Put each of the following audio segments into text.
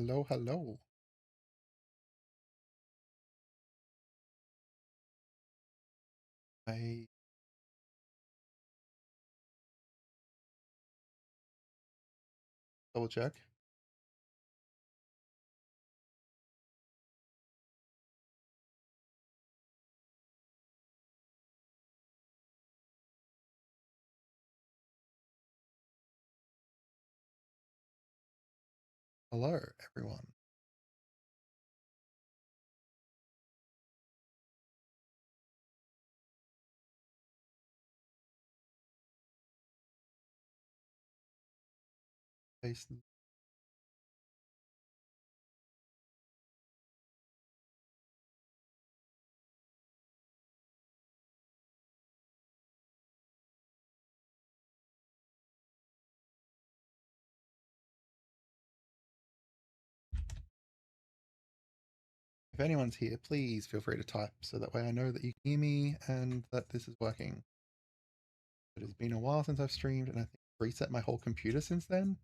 Hello, hello. I double check. Hello, everyone. Jason. If anyone's here, please feel free to type so that way I know that you can hear me and that this is working. It has been a while since I've streamed and I think I've reset my whole computer since then.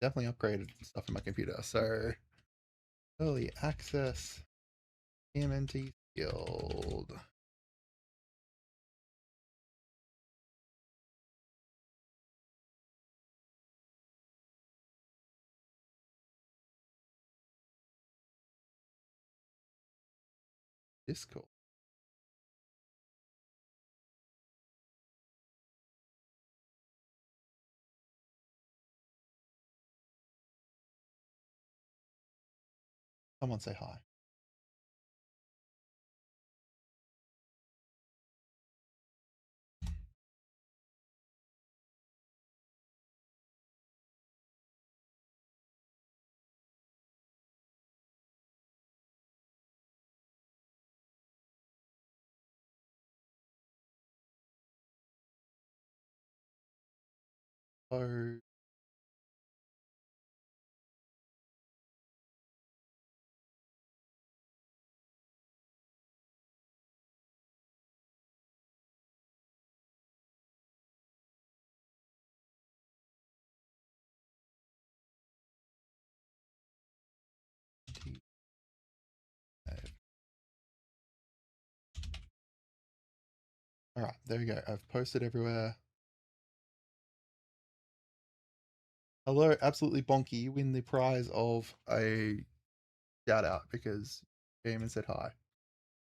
Definitely upgraded stuff in my computer. So, early access, TMNT Guild. Discord. Someone say hi. So, all right, there we go. I've posted everywhere. Hello, absolutely bonky. You win the prize of a shout out because you came and said hi.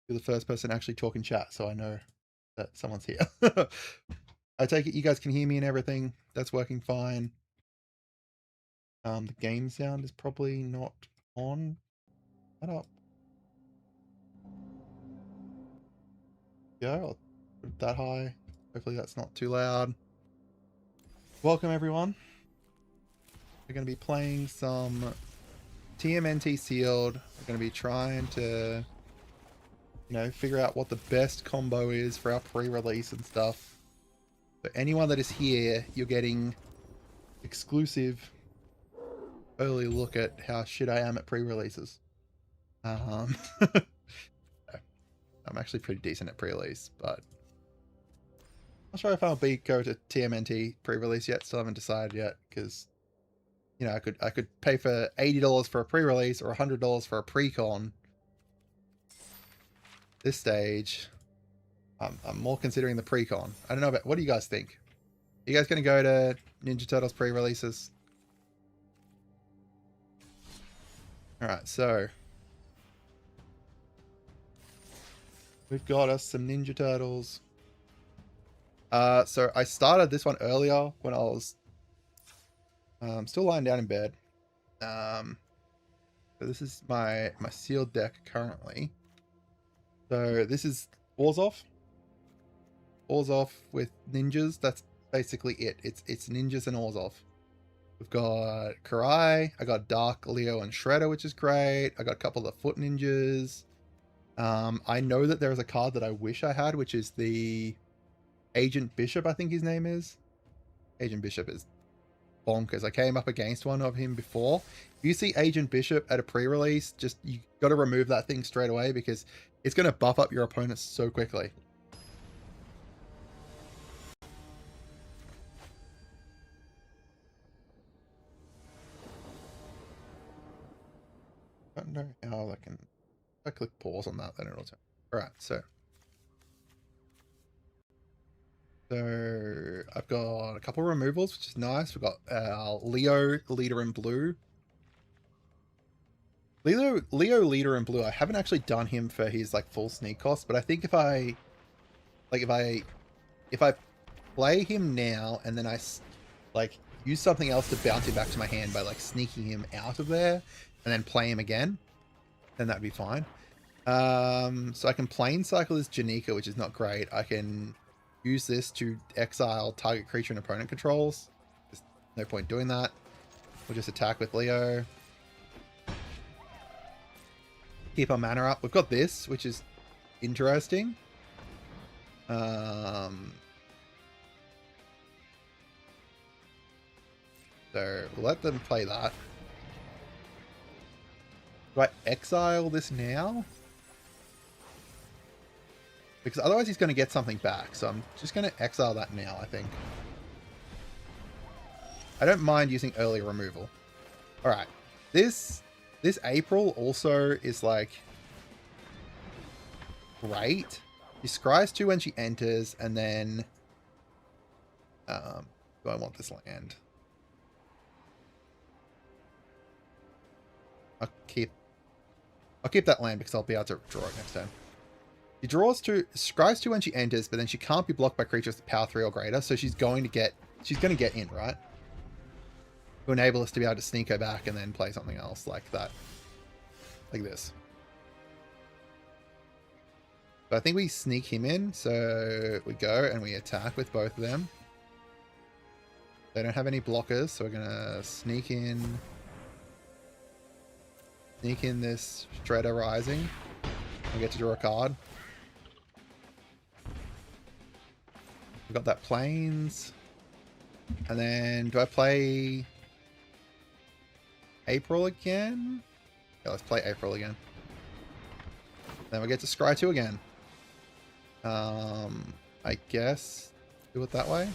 You're the first person actually talking chat, so I know that someone's here. I take it you guys can hear me and everything. That's working fine. The game sound is probably not on. Shut up. Yeah, I'll put it that high. Hopefully that's not too loud. Welcome everyone. We're going to be playing some TMNT Sealed. We're going to be trying to, figure out what the best combo is for our pre-release and stuff. But anyone that is here, you're getting exclusive early look at how shit I am at pre-releases. I'm actually pretty decent at pre-release, but I'm not sure if I'll go to TMNT pre-release yet. Still haven't decided yet because I could pay for $80 for a pre-release or $100 for a pre-con. This stage, I'm more considering the pre-con. I don't know about what do you guys think? Are you guys gonna go to Ninja Turtles pre-releases? All right, so we've got us some Ninja Turtles. So I started this one earlier when I was still lying down in bed. So this is my sealed deck currently. So this is Orzhov. Orzhov with ninjas. That's basically it. It's ninjas and Orzhov. We've got Karai. I got Dark, Leo, and Shredder, which is great. I got a couple of foot ninjas. I know that there is a card that I wish I had, which is the Agent Bishop, I think his name is. Agent Bishop is bonkers. I came up against one of him before. If you see Agent Bishop at a pre-release, just you got to remove that thing straight away because it's going to buff up your opponents so quickly. wonder how I can... If I click pause on that, then it'll turn. Alright, so I've got a couple of removals, which is nice. We've got Leo, leader in blue. Leo, leader in blue. I haven't actually done him for his like full sneak cost, but I think if I play him now and then I like use something else to bounce him back to my hand by like sneaking him out of there and then play him again, then that'd be fine. So I can plane cycle this Janika, which is not great. I can use this to exile target creature and opponent controls. There's no point doing that. We'll just attack with Leo. Keep our mana up. We've got this, which is interesting. So we'll let them play that. Do I exile this now? Because otherwise he's going to get something back. So I'm just going to exile that now, I think. I don't mind using early removal. Alright. This April also is like great. She scries 2 when she enters, and then do I want this land? I'll keep that land because I'll be able to draw it next turn. She scries 2 when she enters, but then she can't be blocked by creatures with power 3 or greater, so she's going to get in, right? To enable us to be able to sneak her back and then play something else like that. Like this. So I think we sneak him in, so we go and we attack with both of them. They don't have any blockers, so we're gonna sneak in this Shredder Rising. We get to draw a card. We've got that Plains. And then do I play April again? Yeah, let's play April again. Then we get to scry 2 again. I guess do it that way.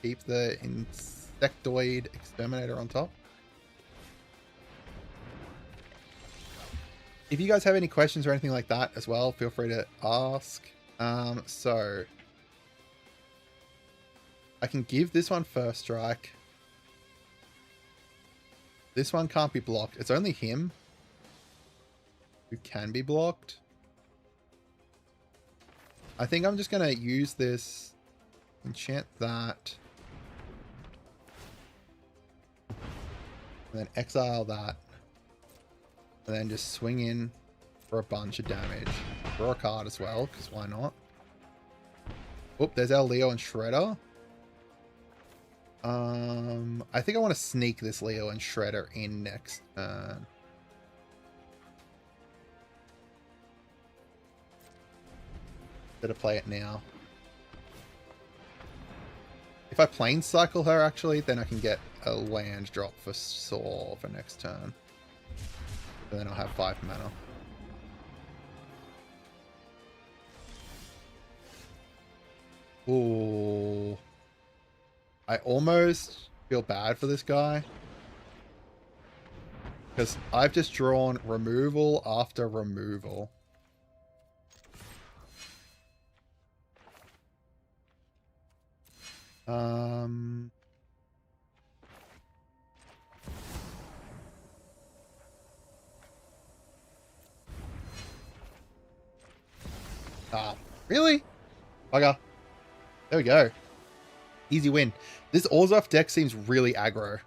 Keep the Insectoid Exterminator on top. If you guys have any questions or anything like that as well, feel free to ask. So I can give this one first strike. This one can't be blocked. It's only him who can be blocked. I think I'm just going to use this, enchant that, and then exile that, and then just swing in for a bunch of damage. Draw a card as well, because why not? Oh, there's our Leo and Shredder. I think I want to sneak this Leo and Shredder in next turn. Better play it now. If I plane cycle her, actually, then I can get a land drop for Saw for next turn. And then I'll have 5 mana. Ooh. I almost feel bad for this guy. Because I've just drawn removal after removal. Really? Bugger. There we go. Easy win. This Orzhov deck seems really aggro.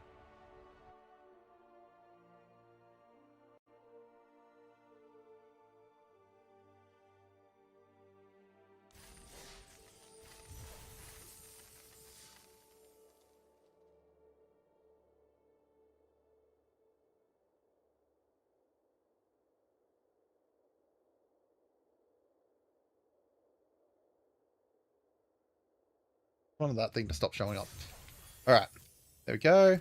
Wanted that thing to stop showing up. Alright. There we go.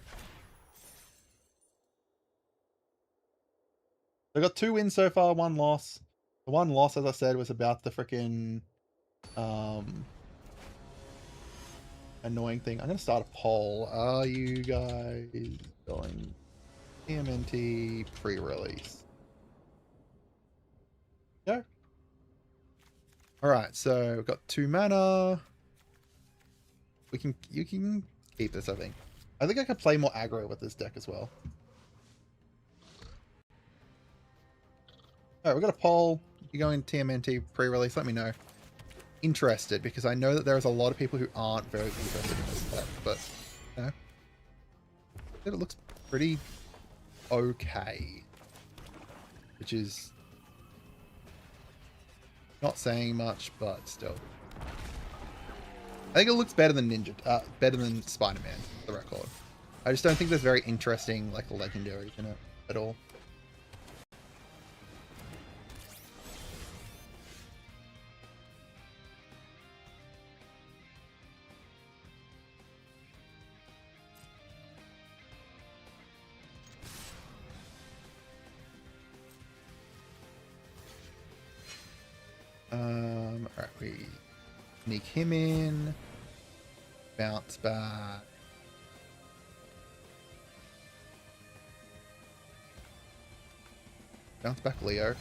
I got 2 wins so far, 1 loss. The 1 loss, as I said, was about the freaking annoying thing. I'm going to start a poll. Are you guys going TMNT pre-release? Alright, so we've got 2 mana. You can keep this, I think. I think I could play more aggro with this deck as well. Alright, we've got a poll. If you're going TMNT pre-release, let me know. Interested, because I know that there's a lot of people who aren't very interested in this deck, but you know, it looks pretty okay. Which is not saying much, but still. I think it looks better than better than Spider-Man, for the record. I just don't think there's very interesting, like, legendaries in it at all. Alright, we sneak him in. Bounce back. Bounce back Leo.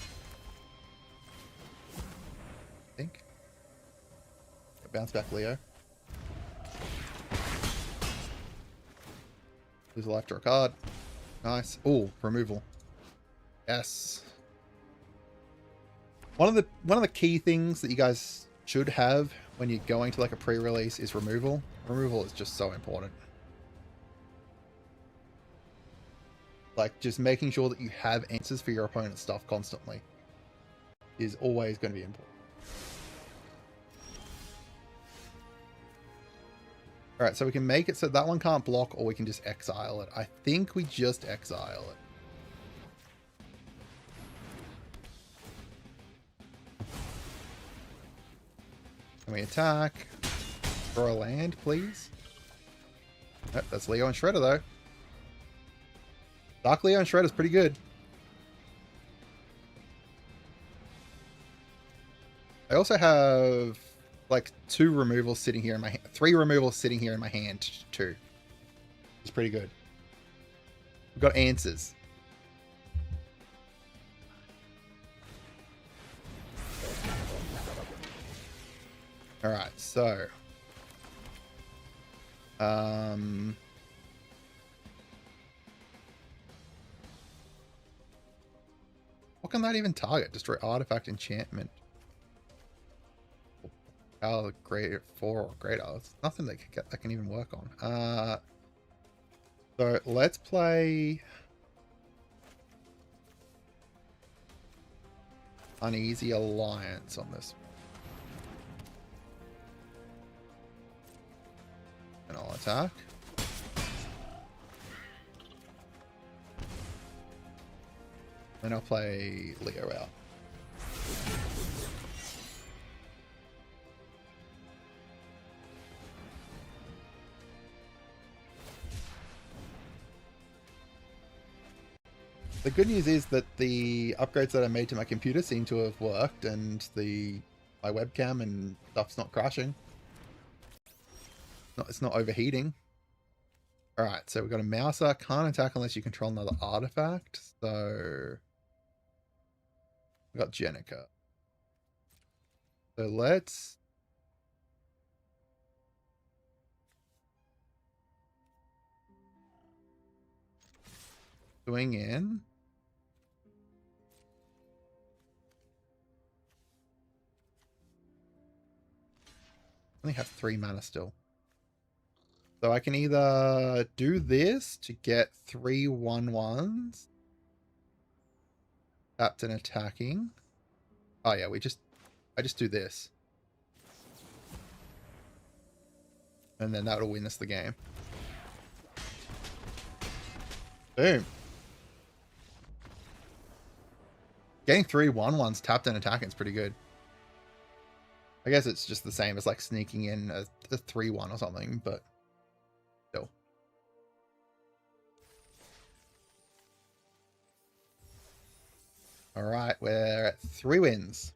I think. Bounce back Leo. Lose a life, draw a card. Nice. Oh, removal. Yes. One of the key things that you guys should have when you're going to like a pre-release is removal. Removal is just so important. Like, just making sure that you have answers for your opponent's stuff constantly is always going to be important. Alright, so we can make it so that one can't block, or we can just exile it. I think we just exile it. Can we attack? Draw a land, please? Nope, that's Leo and Shredder, though. Dark Leo and Shredder's pretty good. I also have like 2 removals sitting here in my hand. 3 removals sitting here in my hand, too. It's pretty good. We've got answers. Alright, so... what can that even target? Destroy artifact, enchantment. Power greater 4 or greater. It's nothing that can even work on. So let's play Uneasy Alliance on this. And I'll attack. Then I'll play Leo out. The good news is that the upgrades that I made to my computer seem to have worked, and my webcam and stuff's not crashing. It's not overheating. Alright, so we've got a Mouser. Can't attack unless you control another artifact. So we've got Jenica. So let's swing in. Only have 3 mana still. So I can either do this to get 3 1/1s. Tapped and attacking. Oh yeah, I just do this. And then that'll win us the game. Boom. Getting 3 1/1s tapped and attacking is pretty good. I guess it's just the same as like sneaking in a 3/1 or something, but still. Alright, we're at 3 wins.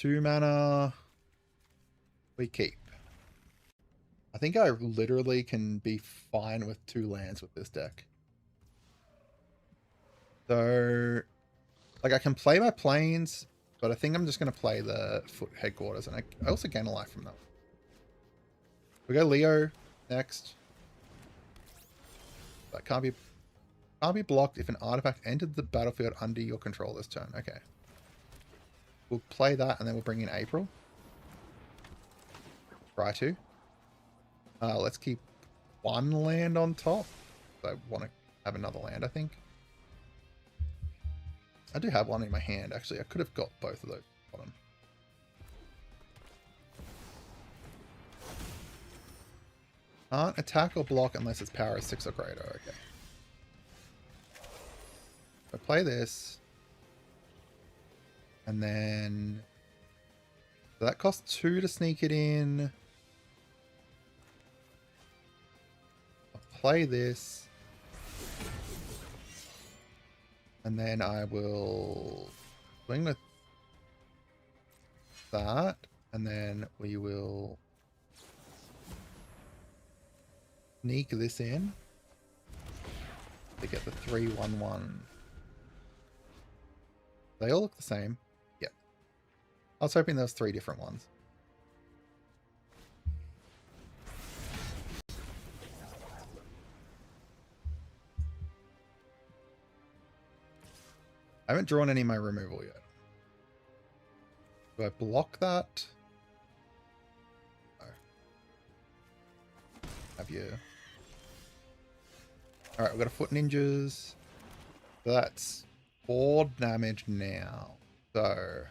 2 mana. We keep. I think I literally can be fine with 2 lands with this deck. So, like, I can play my planes, but I think I'm just going to play the foot headquarters, and I also gain a life from that. We go Leo next. That can't be blocked if an artifact entered the battlefield under your control this turn. Okay. We'll play that, and then we'll bring in April. Try to. Let's keep 1 land on top. I want to have another land, I think. I do have 1 in my hand, actually. I could have got both of those bottom. Can't attack or block unless its power is 6 or greater. Okay. I play this. And then... So that costs 2 to sneak it in. I'll play this. And then I will swing with that. And then we will sneak this in to get the 3/1/1. They all look the same. Yep. I was hoping there was 3 different ones. I haven't drawn any of my removal yet. Do I block that? No. Have you? Alright, we've got a foot ninjas. So that's 4 damage now. So,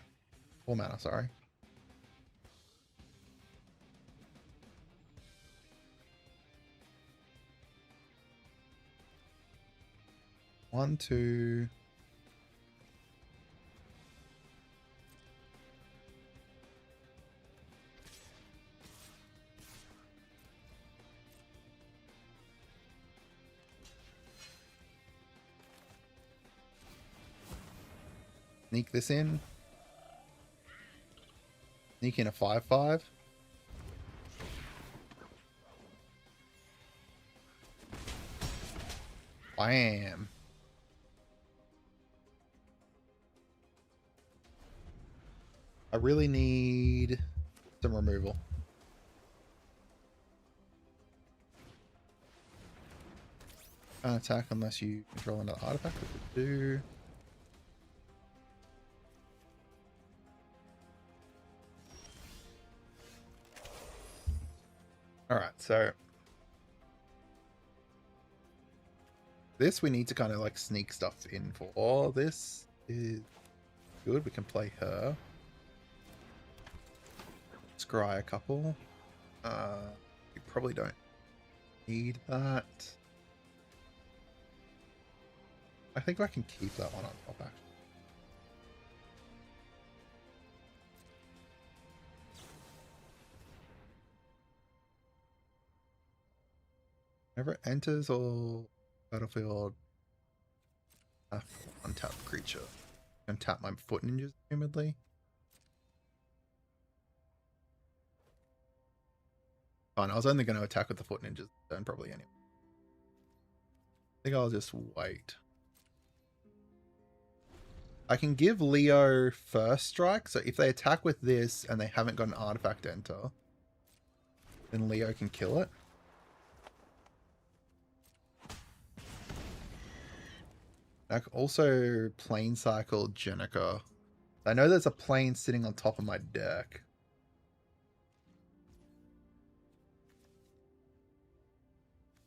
4 mana, sorry. One, two. Sneak this in. Sneak in a 5/5. Bam. I really need some removal. Can't attack unless you control another artifact, which we do. Alright, so this we need to kind of like sneak stuff in for. Oh, this is good. We can play her. Scry a couple. We probably don't need that. I think I can keep that one on top actually. Whenever it enters or battlefield, untap creature. Untap my foot ninjas, assumedly. Fine, I was only going to attack with the foot ninjas then, probably anyway. I think I'll just wait. I can give Leo first strike, so if they attack with this and they haven't got an artifact to enter, then Leo can kill it. I can also plane cycle Jenica. I know there's a plane sitting on top of my deck.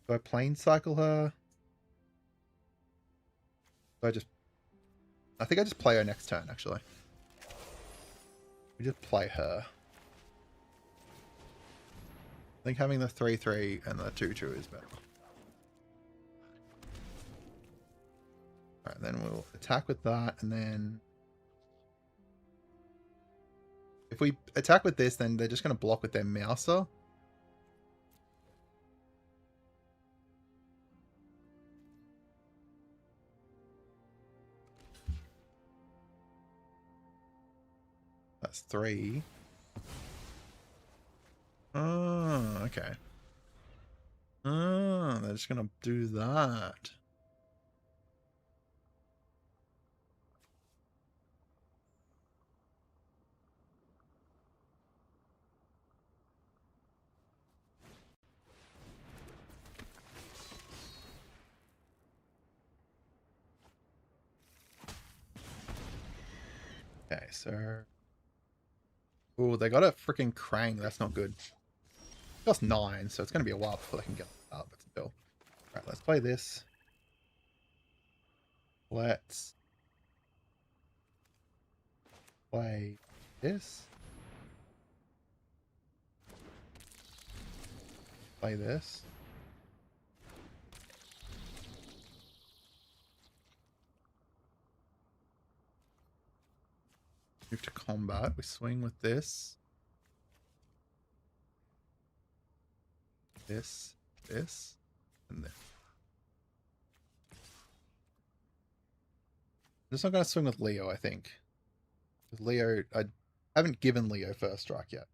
Do I plane cycle her? I think I just play her next turn, actually. We just play her. I think having the 3/3 and the 2/2 is better. Alright, then we'll attack with that, and then... If we attack with this, then they're just going to block with their Mouser. That's 3. Oh, okay. Oh, they're just gonna do that. Okay, so... Oh, they got a freaking Krang. That's not good. It costs 9, so it's going to be a while before they can get up, but still. Alright, let's play this. Let's play this. Play this. Move to combat. We swing with this. This, and this. I'm just not going to swing with Leo, I think. With Leo, I haven't given Leo first strike yet.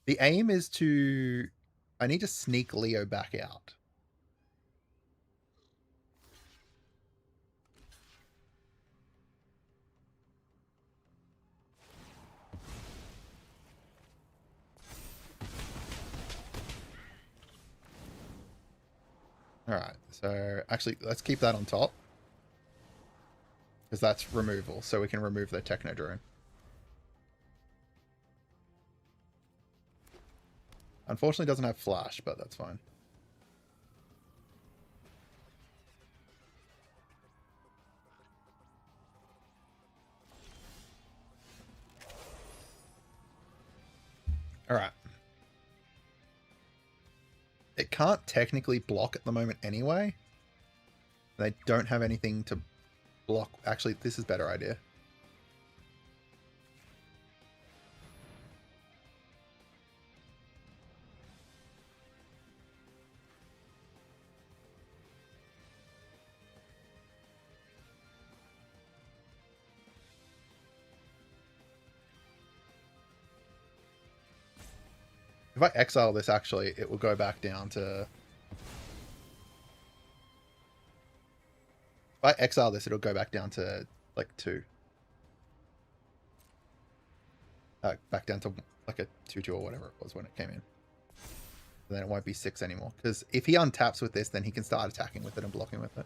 The aim is to... I need to sneak Leo back out. Alright, so actually, let's keep that on top. Because that's removal, so we can remove the Techno Drone. Unfortunately, it doesn't have flash, but that's fine. Alright. It can't technically block at the moment anyway. They don't have anything to block. Actually, this is a better idea. If I exile this, actually, it will go back down to... If I exile this, it'll go back down to, like, 2. Back down to, like, a 2/2 or whatever it was when it came in. And then it won't be 6 anymore. Because if he untaps with this, then he can start attacking with it and blocking with it.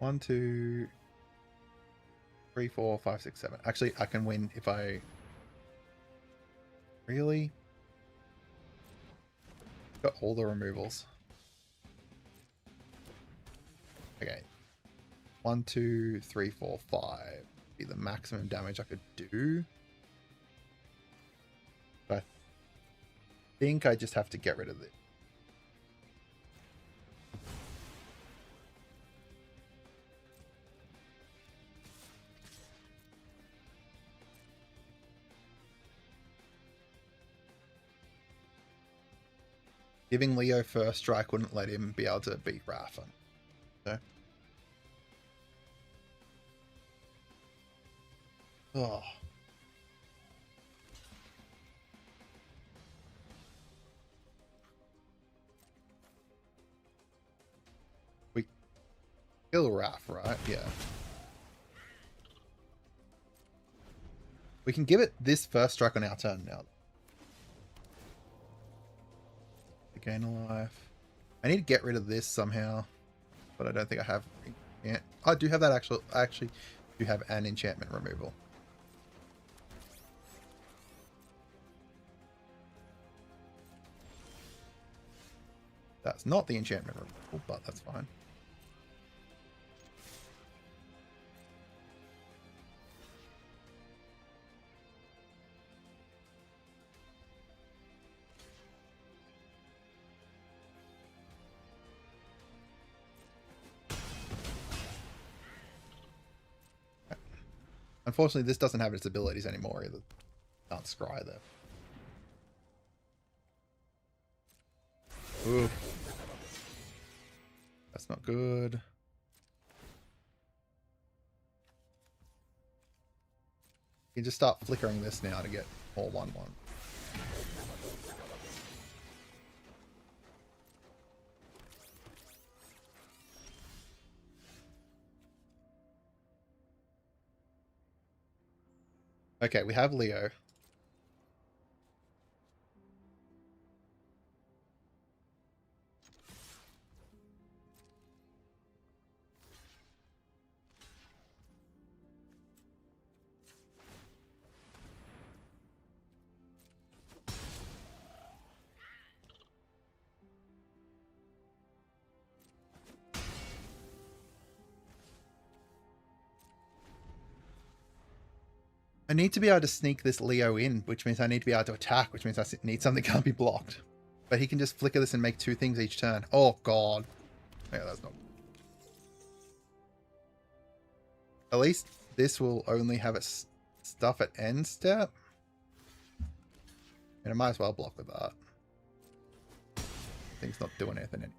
One, 2, 3, 4, 5, 6, 7. Actually, I can win if I... Really? Got all the removals. Okay. 1, 2, 3, 4, 5. Be the maximum damage I could do. But I think I just have to get rid of it. Giving Leo first strike wouldn't let him be able to beat Rafa. So. Oh. We kill Raf, right? Yeah. We can give it this first strike on our turn now. Gain a life. I need to get rid of this somehow, but I don't think I have. Yeah, I do have that actual. I actually do have an enchantment removal. That's not the enchantment removal, but that's fine. Unfortunately, this doesn't have its abilities anymore either. Can't scry there. Ooh. That's not good. You can just start flickering this now to get more 1/1. Okay, we have Leo. I need to be able to sneak this Leo in, which means I need to be able to attack, which means I need something that can't be blocked. But he can just flicker this and make 2 things each turn. Oh, God. Yeah, that's not... At least this will only have its stuff at end step. And I might as well block with that. Thing's not doing anything anymore.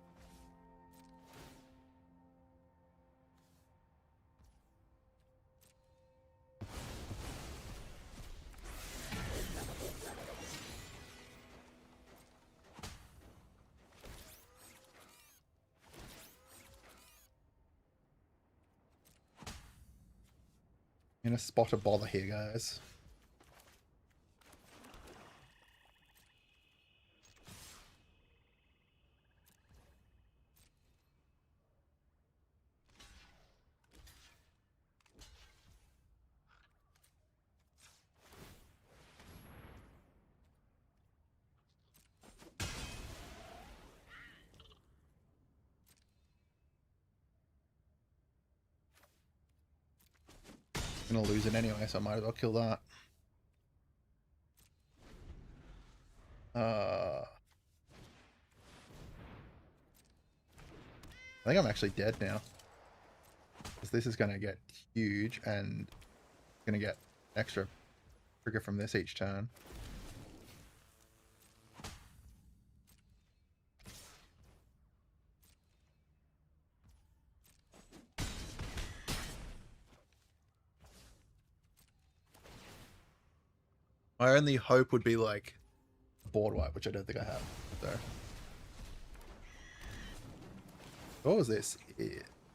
In a spot of bother here, guys. Gonna lose it anyway, so I might as well kill that. I think I'm actually dead now. Because this is gonna get huge and gonna get extra trigger from this each turn. My only hope would be like a board wipe, which I don't think I have. So. What was this?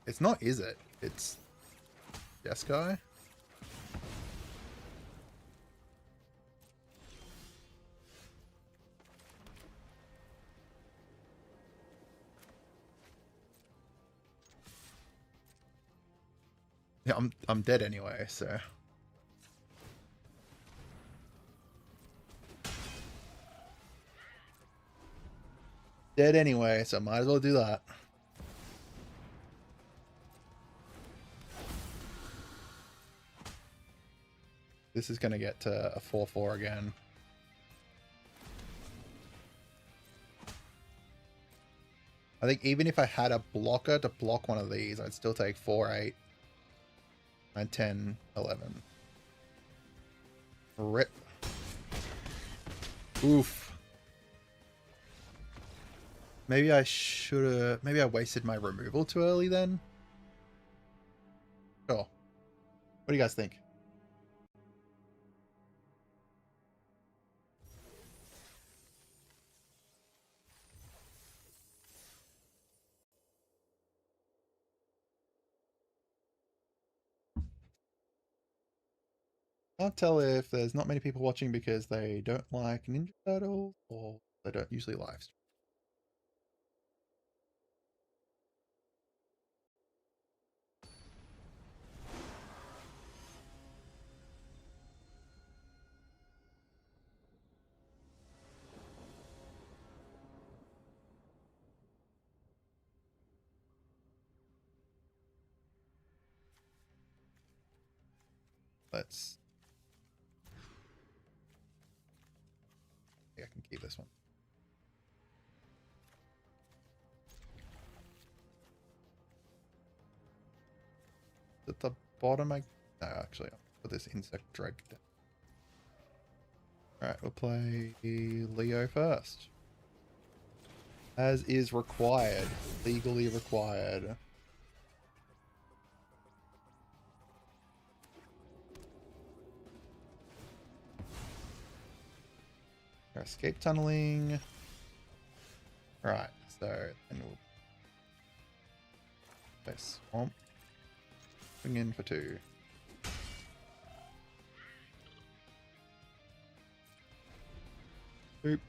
It's not, is it? It's this guy. Yeah, I'm dead anyway, so. Dead anyway, so might as well do that. This is gonna get to a 4/4 again. I think even if I had a blocker to block one of these, I'd still take 4, 8, 9, 10, 11. Rip. Oof. Maybe I should have... Maybe I wasted my removal too early then? Sure. What do you guys think? Can't tell if there's not many people watching because they don't like Ninja Turtles or they don't usually live stream. Let's... I can keep this one. At the bottom, no, actually. put this insect drag down. Alright, we'll play Leo first. As is required. Legally required. Escape tunneling. Right, so then we'll play swamp. Bring in for 2. Oop.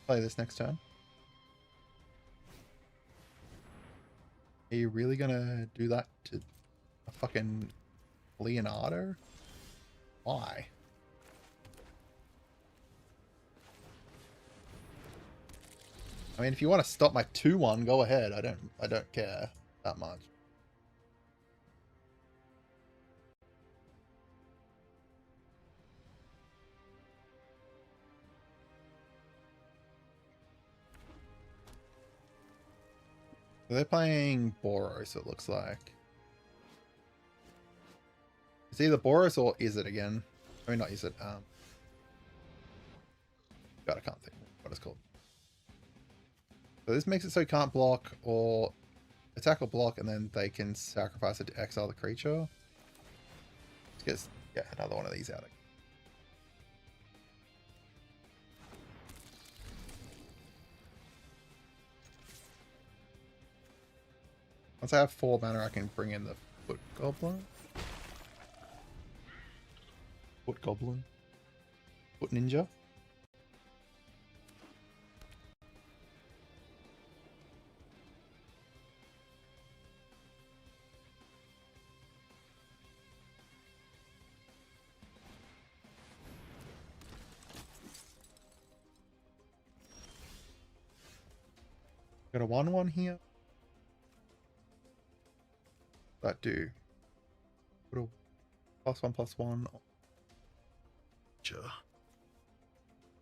Play this next turn. Are you really gonna do that to a fucking Leonardo? Why? I mean, if you want to stop my 2-1, go ahead. I don't care that much. They're playing Boros, it looks like. It's either Boros or Is It again. I mean, not Is It. God, I can't think what it's called. So this makes it so you can't block or attack or block, and then they can sacrifice it to exile the creature. Let's get another one of these out. Once I have 4 mana, I can bring in the Foot Goblin. Foot Goblin. Foot Ninja. Got a 1/1 here. That do. Put a +1/+1. Sure.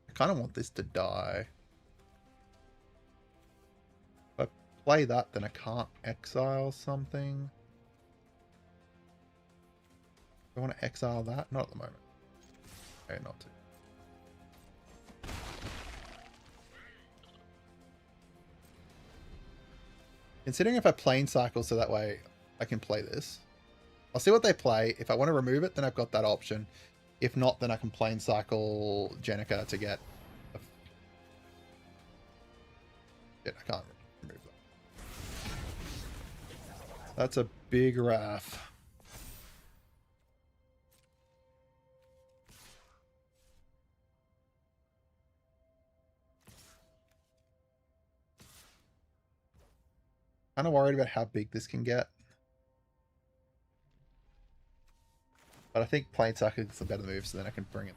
I kind of want this to die. If I play that, then I can't exile something. Do I want to exile that? Not at the moment. Okay, not to. Considering if I plane cycle so that way I can play this. I'll see what they play. If I want to remove it, then I've got that option. If not, then I can plane cycle Jenica to get... Shit, I can't remove that. That's a big Wrath. Kind of worried about how big this can get. But I think plane cycling is a better move, so then I can bring it.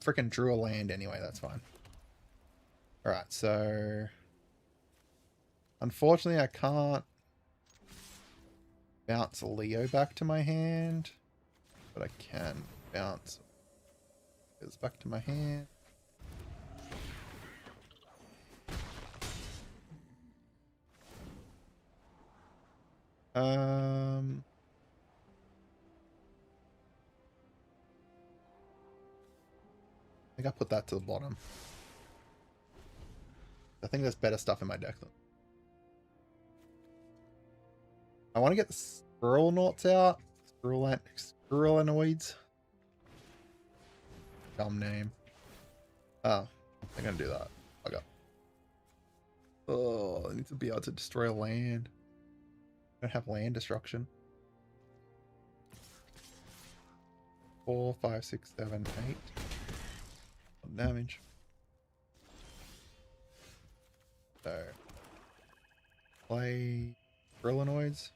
Freaking drew a land anyway, that's fine. Alright, so... Unfortunately, I can't bounce Leo back to my hand. But I can bounce this back to my hand. I think I put that to the bottom. I think there's better stuff in my deck. I want to get the Squirrel-nauts out. Squirrelanoids. Dumb name. Oh, I'm gonna do that. Okay. Oh, I need to be able to destroy a land. I don't have land destruction. 4, 5, 6, 7, 8. Damage. So, play Squirrelanoids.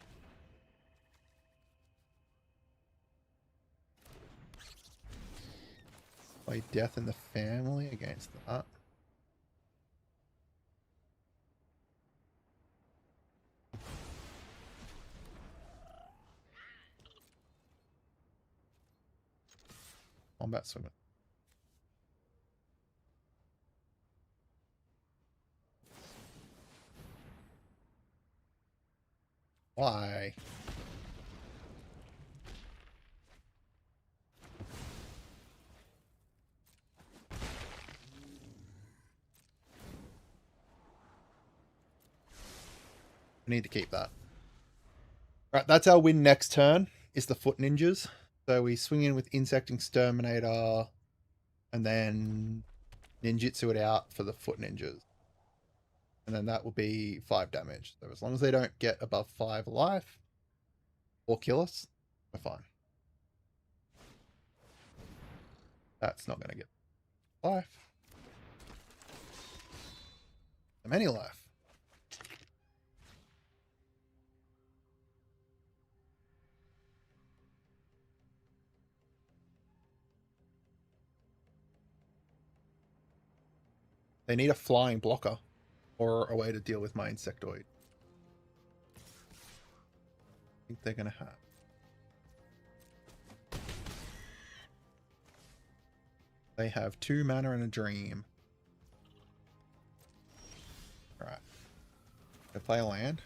Play Death in the Family against that. Combat swimmer. Why? I need to keep that. Right, that's our win next turn, is the foot ninjas. So we swing in with Insect Exterminator and then ninjutsu it out for the foot ninjas. And then that will be 5 damage. So as long as they don't get above 5 life or kill us, we're fine. That's not going to get life. Any life. They need a flying blocker or a way to deal with my insectoid. I think they're going to have. They have 2 mana and a dream. Alright. They play a land.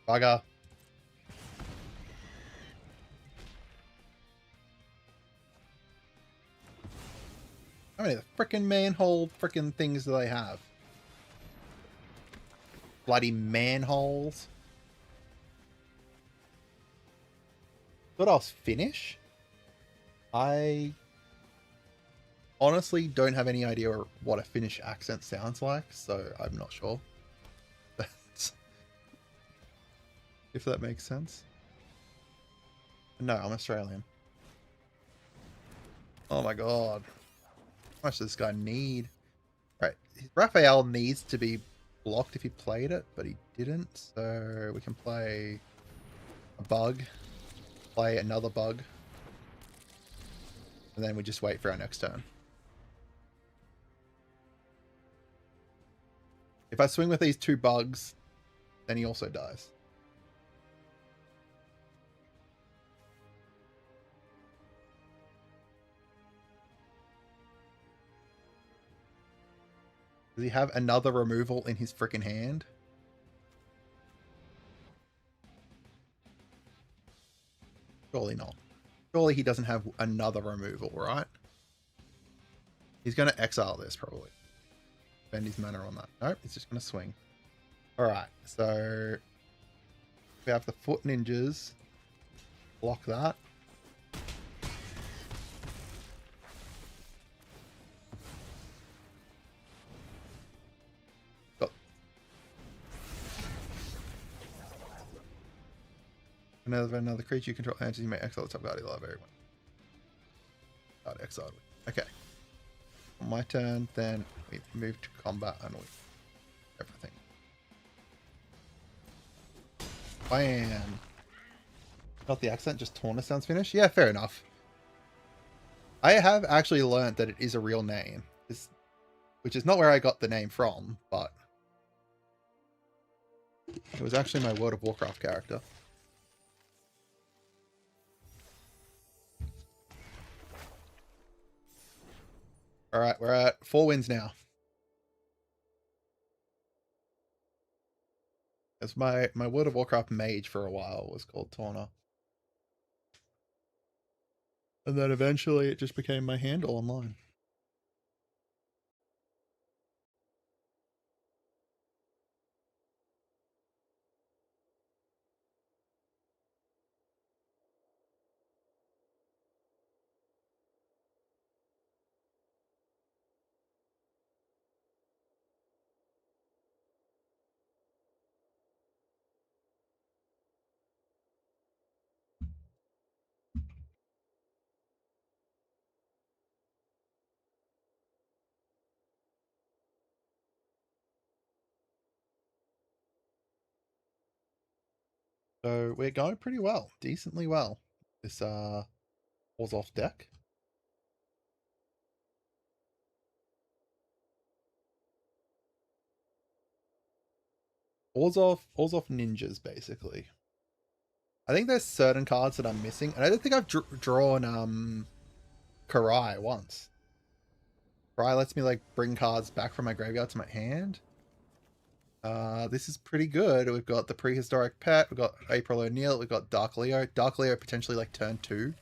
Bugger. How many of the frickin' manhole frickin' things do they have? Bloody manholes. What else? Finish? I honestly don't have any idea what a Finnish accent sounds like, so I'm not sure. If that makes sense. No, I'm Australian. Oh my god. How much does this guy need? Right, Raphael needs to be blocked if he played it, but he didn't, so we can play a bug, play another bug, and then we just wait for our next turn. If I swing with these 2 bugs, then he also dies. Does he have another removal in his freaking hand? Surely not. Surely he doesn't have another removal, right? He's going to exile this, probably. Spend his mana on that. Nope, he's just going to swing. Alright, so we have the foot ninjas. Block that. Got another creature you control enters, you may exile the top card of the library. Card exiled. Okay. On my turn, then we move to combat and we everything. Bam. Not the accent, just Torna sounds Finnish. Yeah, fair enough. I have actually learned that it is a real name, which is not where I got the name from, but it was actually my World of Warcraft character. Alright, we're at 4 wins now. As my World of Warcraft mage for a while was called Torna. And then eventually it just became my handle online. So we're going pretty well, decently well. This Orzhov deck. Orzhov ninjas, basically. I think there's certain cards that I'm missing, and I don't think I've drawn Karai once. Karai lets me like bring cards back from my graveyard to my hand. This is pretty good. We've got the Prehistoric Pet, we've got April O'Neil, we've got Dark Leo. Dark Leo potentially like turn 2.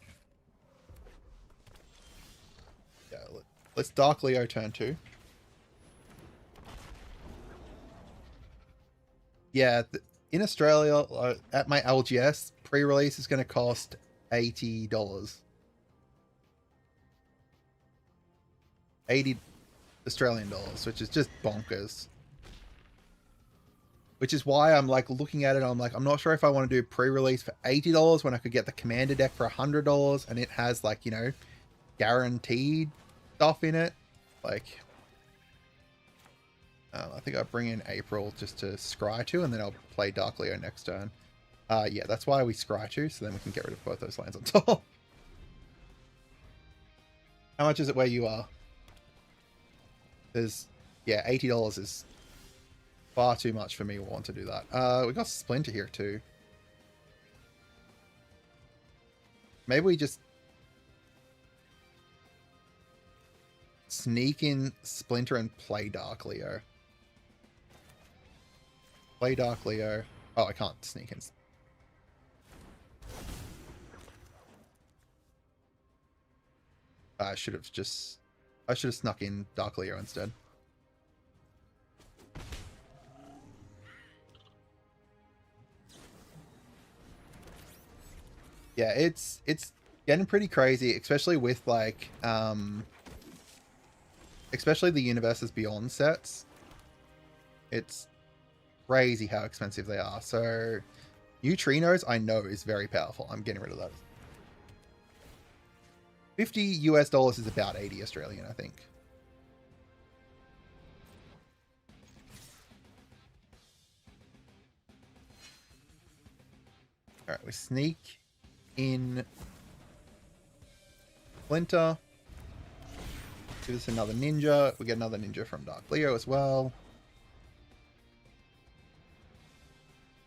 Yeah, let's Dark Leo turn 2. Yeah, in Australia, at my LGS, pre-release is going to cost $80. 80 Australian dollars, which is just bonkers. Which is why I'm like looking at it, I'm like, I'm not sure if I want to do pre-release for $80 when I could get the Commander deck for $100 and it has like, you know, guaranteed stuff in it. Like, I think I'll bring in April just to scry 2 and then I'll play Dark Leo next turn. Yeah, that's why we scry 2, so then we can get rid of both those lands on top. How much is it where you are? There's, yeah, $80 is far too much for me to want to do that. We got Splinter here too. Maybe we just sneak in Splinter and play Dark Leo. Play Dark Leo. Oh, I can't sneak in. I should have snuck in Dark Leo instead. Yeah, it's getting pretty crazy, especially with like especially the Universes Beyond sets. It's crazy how expensive they are. So Neutrinos I know is very powerful. I'm getting rid of those. $50 US is about 80 Australian, I think. All right, we sneak in Splinter. Give us another ninja. We get another ninja from Dark Leo as well.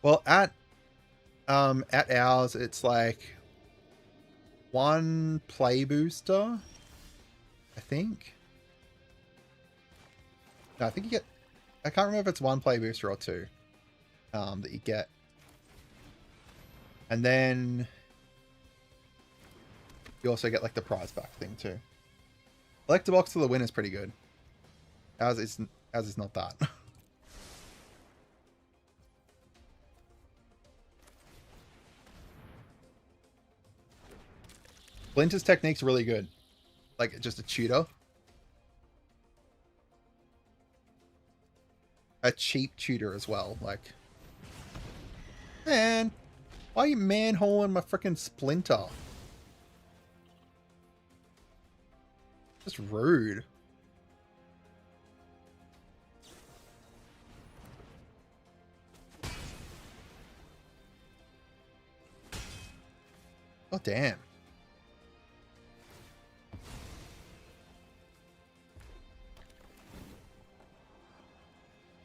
Well, at ours, it's like 1 play booster, I think. No, I think you get, I can't remember if it's 1 play booster or 2 that you get. And then you also get like the prize back thing too. Collector box for the win is pretty good. As is not that. Splinter's technique's really good. Like just a tutor. A cheap tutor as well. Like, man, why are you manholing my freaking Splinter? Just rude. Oh, damn.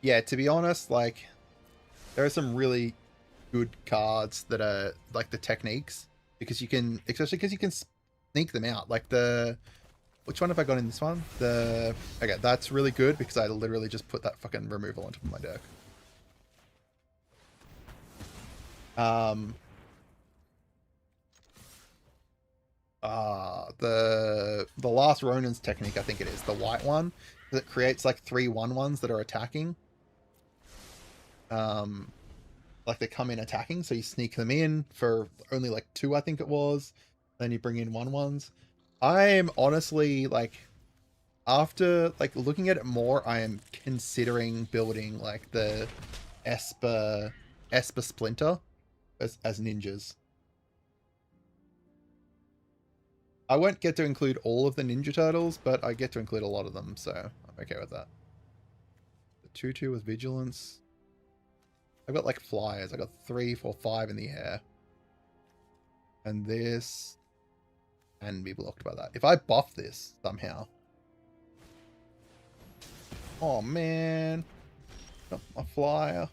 Yeah, to be honest, like, there are some really good cards that are, like, the techniques. Because you can, especially because you can sneak them out. Like, which one have I got in this one? Okay, that's really good because I literally just put that fucking removal on top of my deck. The last Ronin's technique, I think it is, the white one, that creates like 3 1/1s that are attacking. Like they come in attacking, so you sneak them in for only like 2, I think it was. Then you bring in 1/1s. I'm honestly like, after like looking at it more, I am considering building like the Esper Splinter as ninjas. I won't get to include all of the Ninja Turtles, but I get to include a lot of them, so I'm okay with that. The 2/2 with Vigilance. I've got like flyers. I got 3, 4, 5 in the air. And this can be blocked by that. If I buff this somehow. Oh man. Got my flyer.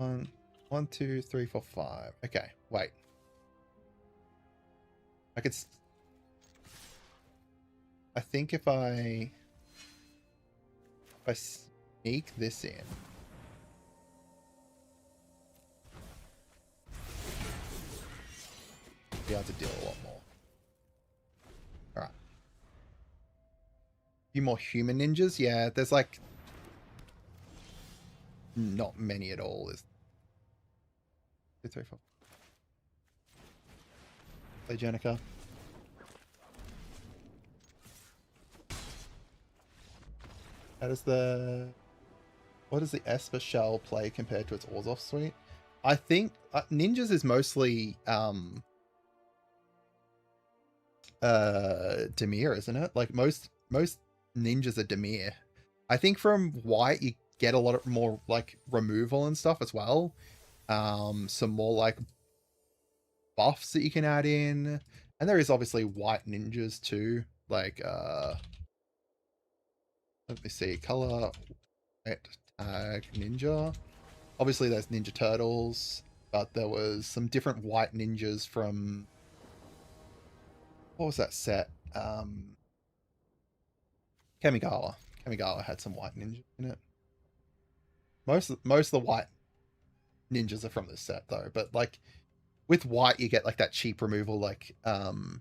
One, two, three, four, five. Okay, wait. I could. I think if I sneak this in. Be able to deal a lot more. Alright. A few more human ninjas? Yeah, there's like not many at all. There's 2, 3, 4. Play Jenica. How does what does the Esper shell play compared to its Orzhov suite? I think ninjas is mostly Demir, isn't it? Like most ninjas are Demir. I think from white you get a lot more like removal and stuff as well. Some more like buffs that you can add in, and there is obviously white ninjas too. Like let me see, color white tag ninja. Obviously there's Ninja Turtles, but there was some different white ninjas from what was that set? Kamigawa. Kamigawa had some white ninjas in it. Most of the white ninjas are from this set though, but like with white you get like that cheap removal, like and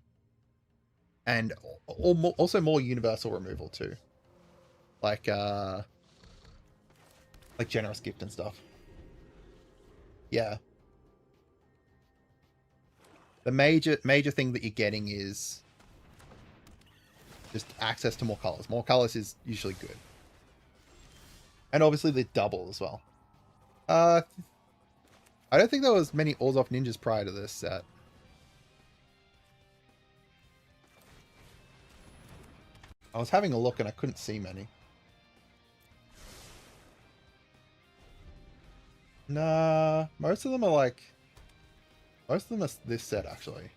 also more universal removal too. Like generous gift and stuff. Yeah. The major thing that you're getting is just access to more colors. More colors is usually good. And obviously they double as well. I don't think there was many Orzhov ninjas prior to this set. I was having a look and I couldn't see many. Nah, most of them are this set actually.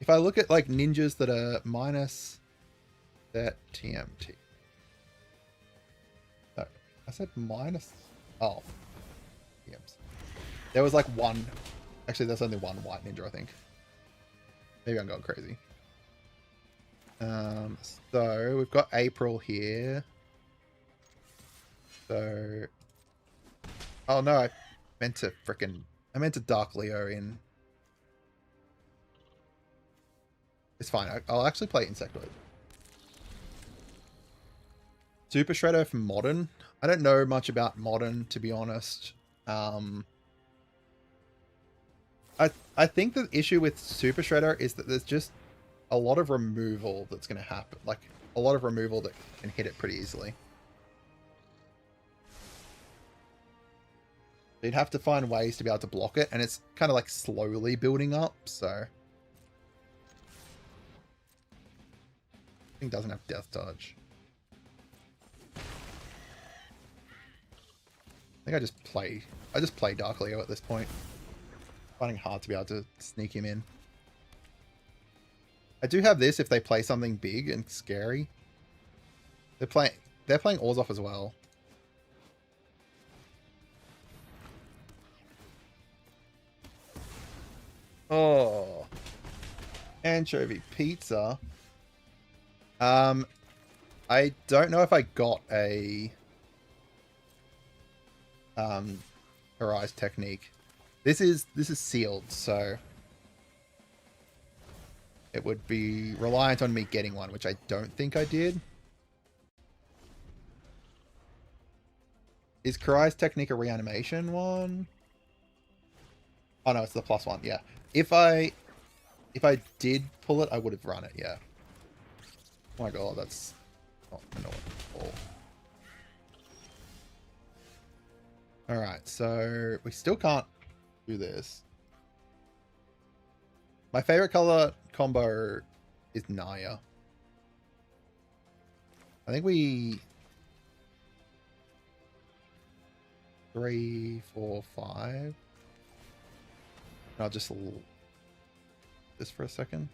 If I look at like ninjas that are minus that TMNT. No, I said minus. Oh. TMs. There was like one. Actually, there's only one white ninja, I think. Maybe I'm going crazy. So we've got April here. So. Oh no, I meant to Dark Leo in. It's fine. I'll actually play Insectoid. Super Shredder from Modern. I don't know much about Modern, to be honest. I think the issue with Super Shredder is that there's just a lot of removal that's going to happen. Like, a lot of removal that can hit it pretty easily. You'd have to find ways to be able to block it, and it's kind of like slowly building up, so... I think it doesn't have Death Touch. I think I just play Dark Leo at this point. Finding it hard to be able to sneak him in. I do have this if they play something big and scary. They're playing Orzhov as well. Oh. Anchovy pizza. I don't know if I got a Arise technique. This is sealed, so it would be reliant on me getting one, which I don't think I did. Is Karai's technique a reanimation one? Oh no, it's the +1, yeah. If I did pull it, I would have run it, yeah. Oh my god, that's not annoying at all. Alright, so we still can't do this. My favorite color combo is Naya. I think we... 3, 4, 5. I'll just this for a second.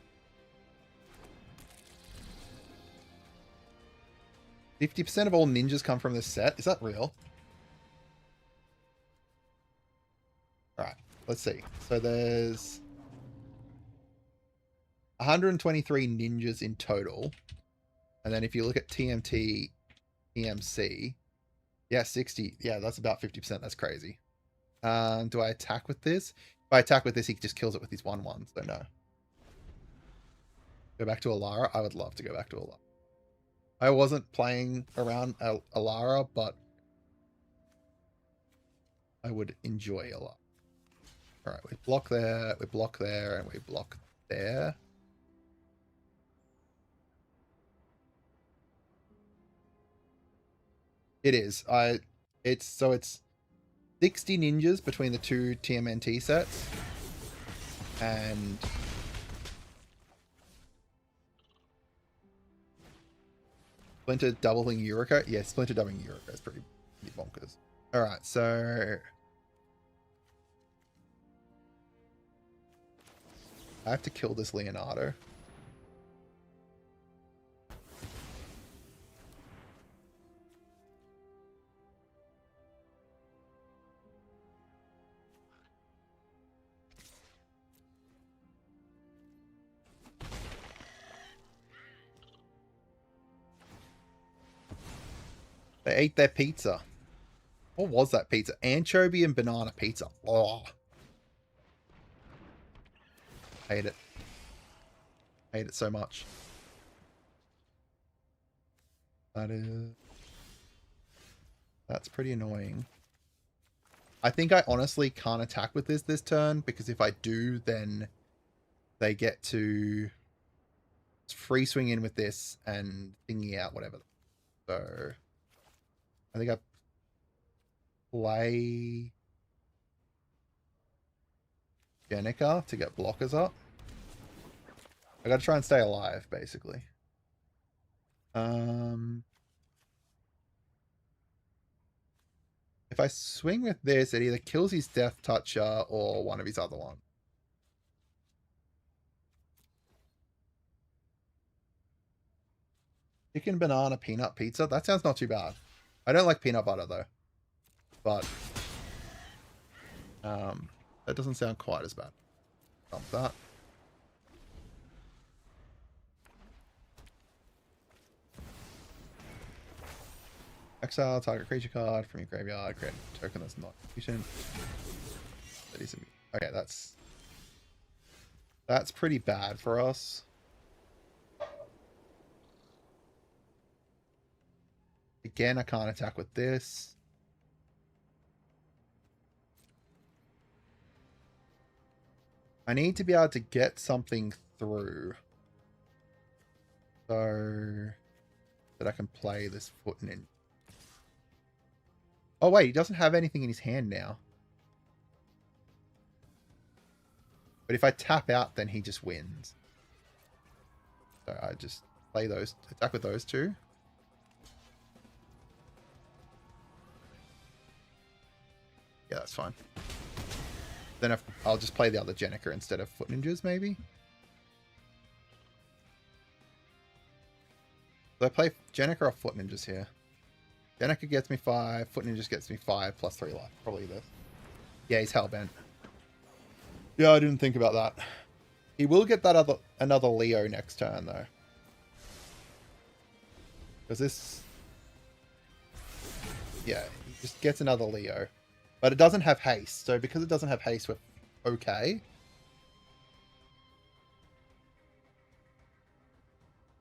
50% of all ninjas come from this set. Is that real? let's see. So there's 123 ninjas in total. And then if you look at TMT, EMC, yeah, 60. Yeah, that's about 50%. That's crazy. Do I attack with this? If I attack with this, he just kills it with his 1/1, so no. Go back to Alara? I would love to go back to Alara. I wasn't playing around Alara, but I would enjoy a lot. All right, we block there, and we block there. It is. It's 60 ninjas between the two TMNT sets, and Splinter doubling Yuriko. Yeah, Splinter doubling Yuriko is pretty bonkers. All right, so I have to kill this Leonardo. They ate their pizza. What was that pizza? Anchovy and banana pizza. Oh. Hate it. Hate it so much. That's pretty annoying. I think I honestly can't attack with this turn, because if I do, then they get to free swing in with this and thingy out whatever. So I think I play Jenica to get blockers up. I gotta try and stay alive, basically. If I swing with this, it either kills his Death Toucher or one of his other ones. Chicken, banana, peanut, pizza. That sounds not too bad. I don't like peanut butter, though. But that doesn't sound quite as bad. Dump that. Exile target creature card from your graveyard. Create a token that's not efficient. Okay, that's pretty bad for us. Again, I can't attack with this. I need to be able to get something through, so that I can play this foot in. Oh wait, he doesn't have anything in his hand now. But if I tap out, then he just wins. So I just play those, attack with those two. Yeah, that's fine. Then I'll just play the other Jenica instead of Foot Ninjas, maybe? Do I play Jenica or Foot Ninjas here? Jenica gets me 5, Foot Ninjas gets me 5 plus 3 life. Probably this. Yeah, he's hellbent. Yeah, I didn't think about that. He will get that another Leo next turn, though. Because this... Yeah, he just gets another Leo. But it doesn't have haste, so because it doesn't have haste, we're okay.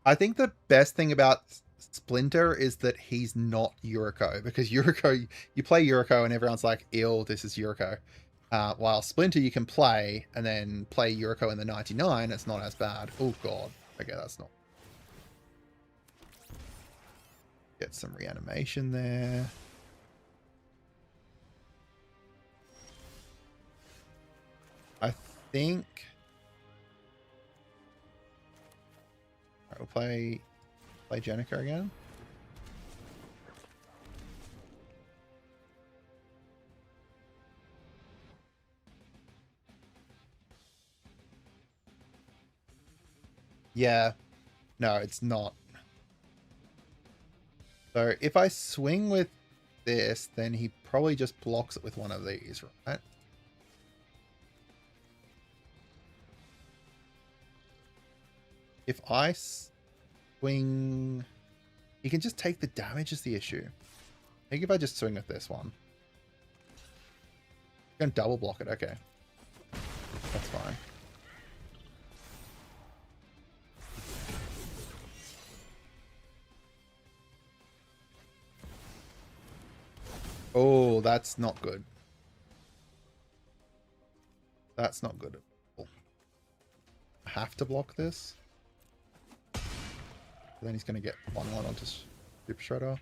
I think the best thing about Splinter is that he's not Yuriko, because Yuriko, you play Yuriko and everyone's like, ew, this is Yuriko. While Splinter you can play, and then play Yuriko in the 99, it's not as bad. Oh god. Okay, that's not. Get some reanimation there. I think... Alright, we'll play Jenica again. Yeah. No, it's not. So if I swing with this, then he probably just blocks it with one of these, right? If I swing... He can just take the damage is the issue. I think if I just swing with this one. I'm going to double block it. Okay. That's fine. Oh, that's not good. That's not good at all. I have to block this. Then he's going to get 1-1 onto Super Shredder.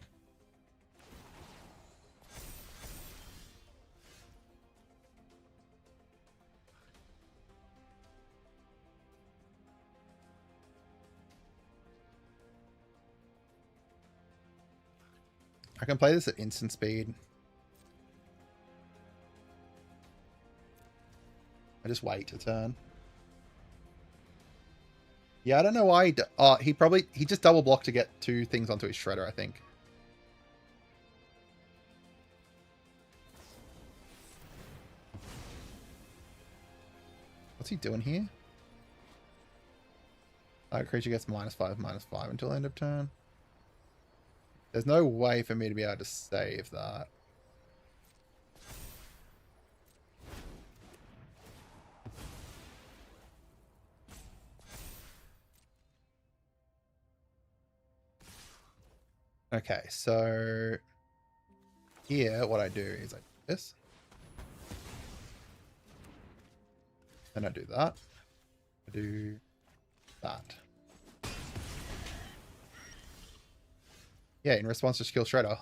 I can play this at instant speed. I just wait a turn. Yeah, I don't know why he just double blocked to get 2 things onto his Shredder, I think. What's he doing here? Creature gets -5/-5 until end of turn. There's no way for me to be able to save that. Okay, so here what I do is I do this. Then I do that. I do that. Yeah, in response to Skill Shredder.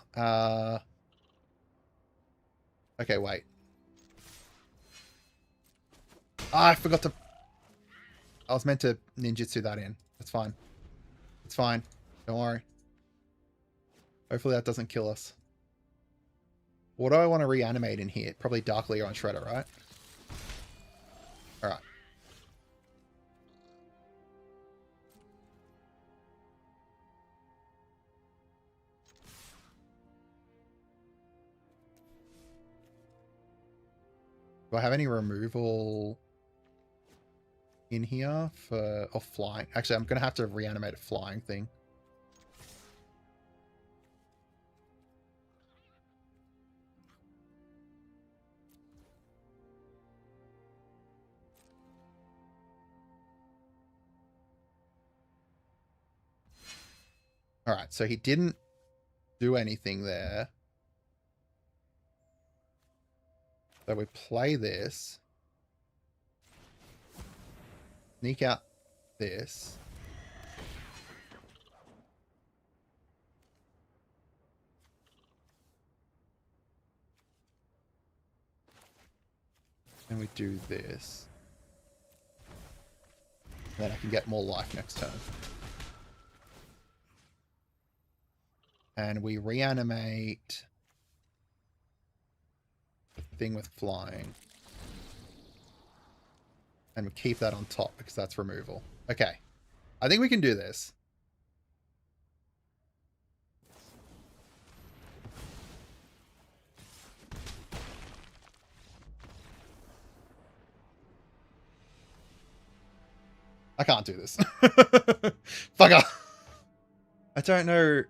Okay, wait. I forgot to... I was meant to ninjutsu that in. That's fine. It's fine. Don't worry. Hopefully that doesn't kill us. What do I want to reanimate in here? Probably Dark Leer on Shredder, right? Alright. Do I have any removal in here for flying? Actually, I'm going to have to reanimate a flying thing. Alright, so he didn't do anything there. So we play this. Sneak out this. And we do this. Then I can get more life next turn. And we reanimate the thing with flying. And we keep that on top because that's removal. Okay. I think we can do this. I can't do this. Fuck off. I don't know.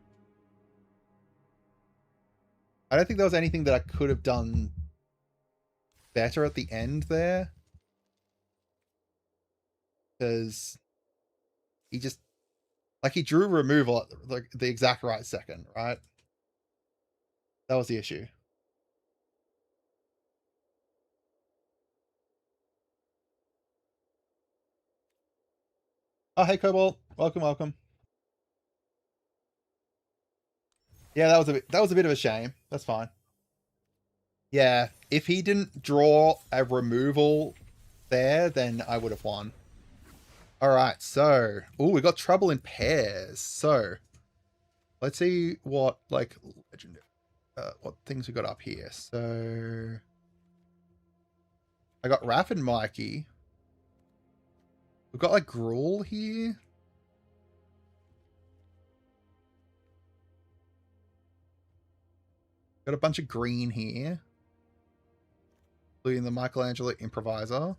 I don't think there was anything that I could have done better at the end there. Because he just... Like, he drew removal at the exact right second, right? That was the issue. Oh, hey, Cobalt. Welcome, welcome. Yeah, that was a bit of a shame. That's fine. Yeah, if he didn't draw a removal there, then I would have won. Alright, so... Ooh, we got trouble in pairs. So, let's see what, like, legendary... what things we got up here. So... I got Raph and Mikey. We've got, like, Gruul here. Got a bunch of green here. Including the Michelangelo Improviser.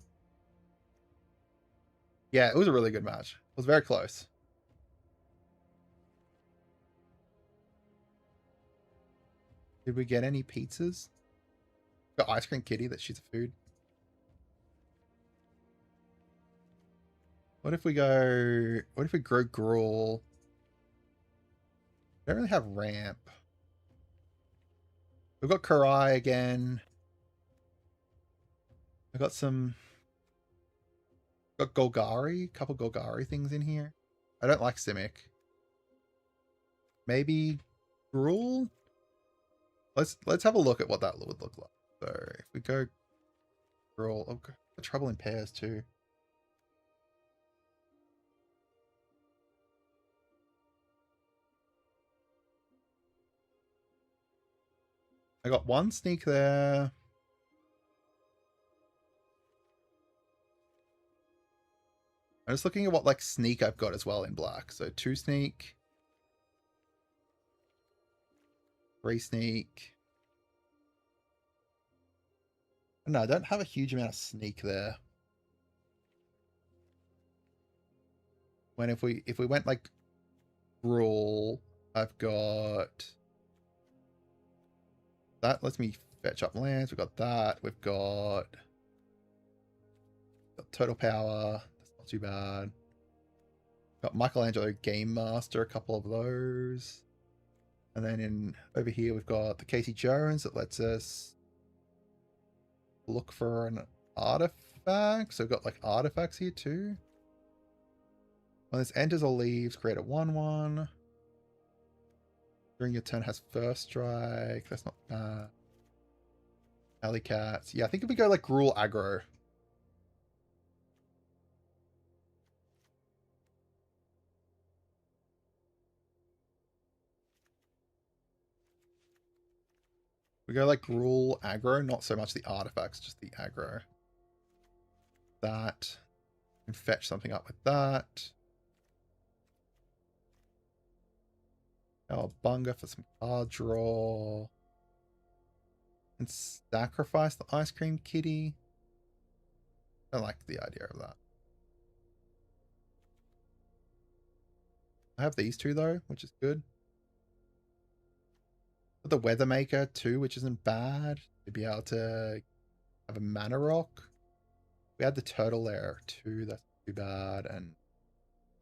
Yeah, it was a really good match. It was very close. Did we get any pizzas? Got ice cream kitty that she's a food. What if we go... What if we grow Gruul? Don't really have ramp. We've got Karai again. I've got some... Got Golgari. A couple Golgari things in here. I don't like Simic. Maybe Gruul? Let's have a look at what that would look like. So if we go Gruul... Oh, trouble in pairs too. I got one sneak there. I'm just looking at what like sneak I've got as well in black. So 2 sneak. 3 sneak. No, I don't have a huge amount of sneak there. When if we went like Gruul, I've got that lets me fetch up lands. We've got that. We've got total power. That's not too bad. Got Michelangelo Game Master, a couple of those. And then in over here we've got the Casey Jones that lets us look for an artifact. So we've got like artifacts here too. When this enters or leaves, create a 1/1. During your turn has first strike. That's not bad. Alley Cats. Yeah, I think if we go like Gruul aggro. We go like Gruul aggro, not so much the artifacts, just the aggro. That. And fetch something up with that. Bunga for some card draw. And sacrifice the ice cream kitty. I don't like the idea of that. I have these two though, which is good. But the Weather Maker too, which isn't bad. To be able to have a mana rock. We had the turtle there too, that's too bad. And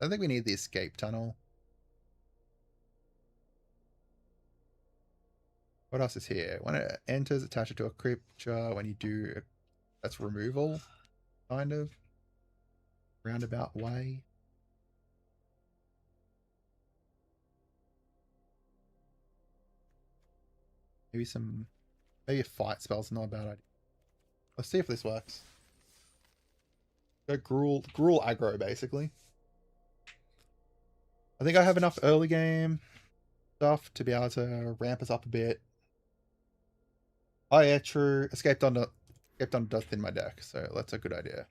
I don't think we need the escape tunnel. What else is here? When it enters, attach it to a creature. When you do, that's removal, kind of. Roundabout way. Maybe a fight spell's not a bad idea. Let's see if this works. Go Gruul aggro, basically. I think I have enough early game stuff to be able to ramp us up a bit. Oh yeah, true. Escaped on dust in my deck, so that's a good idea.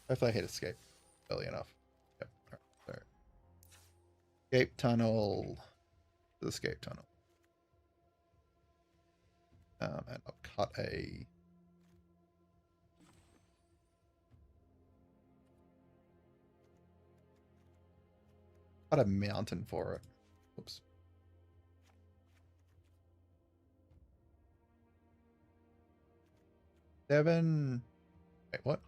Hopefully I hit escape early enough. Yep. All right, so escape tunnel. The escape tunnel. And I'll cut a mountain for it. Whoops. Seven. Wait, what?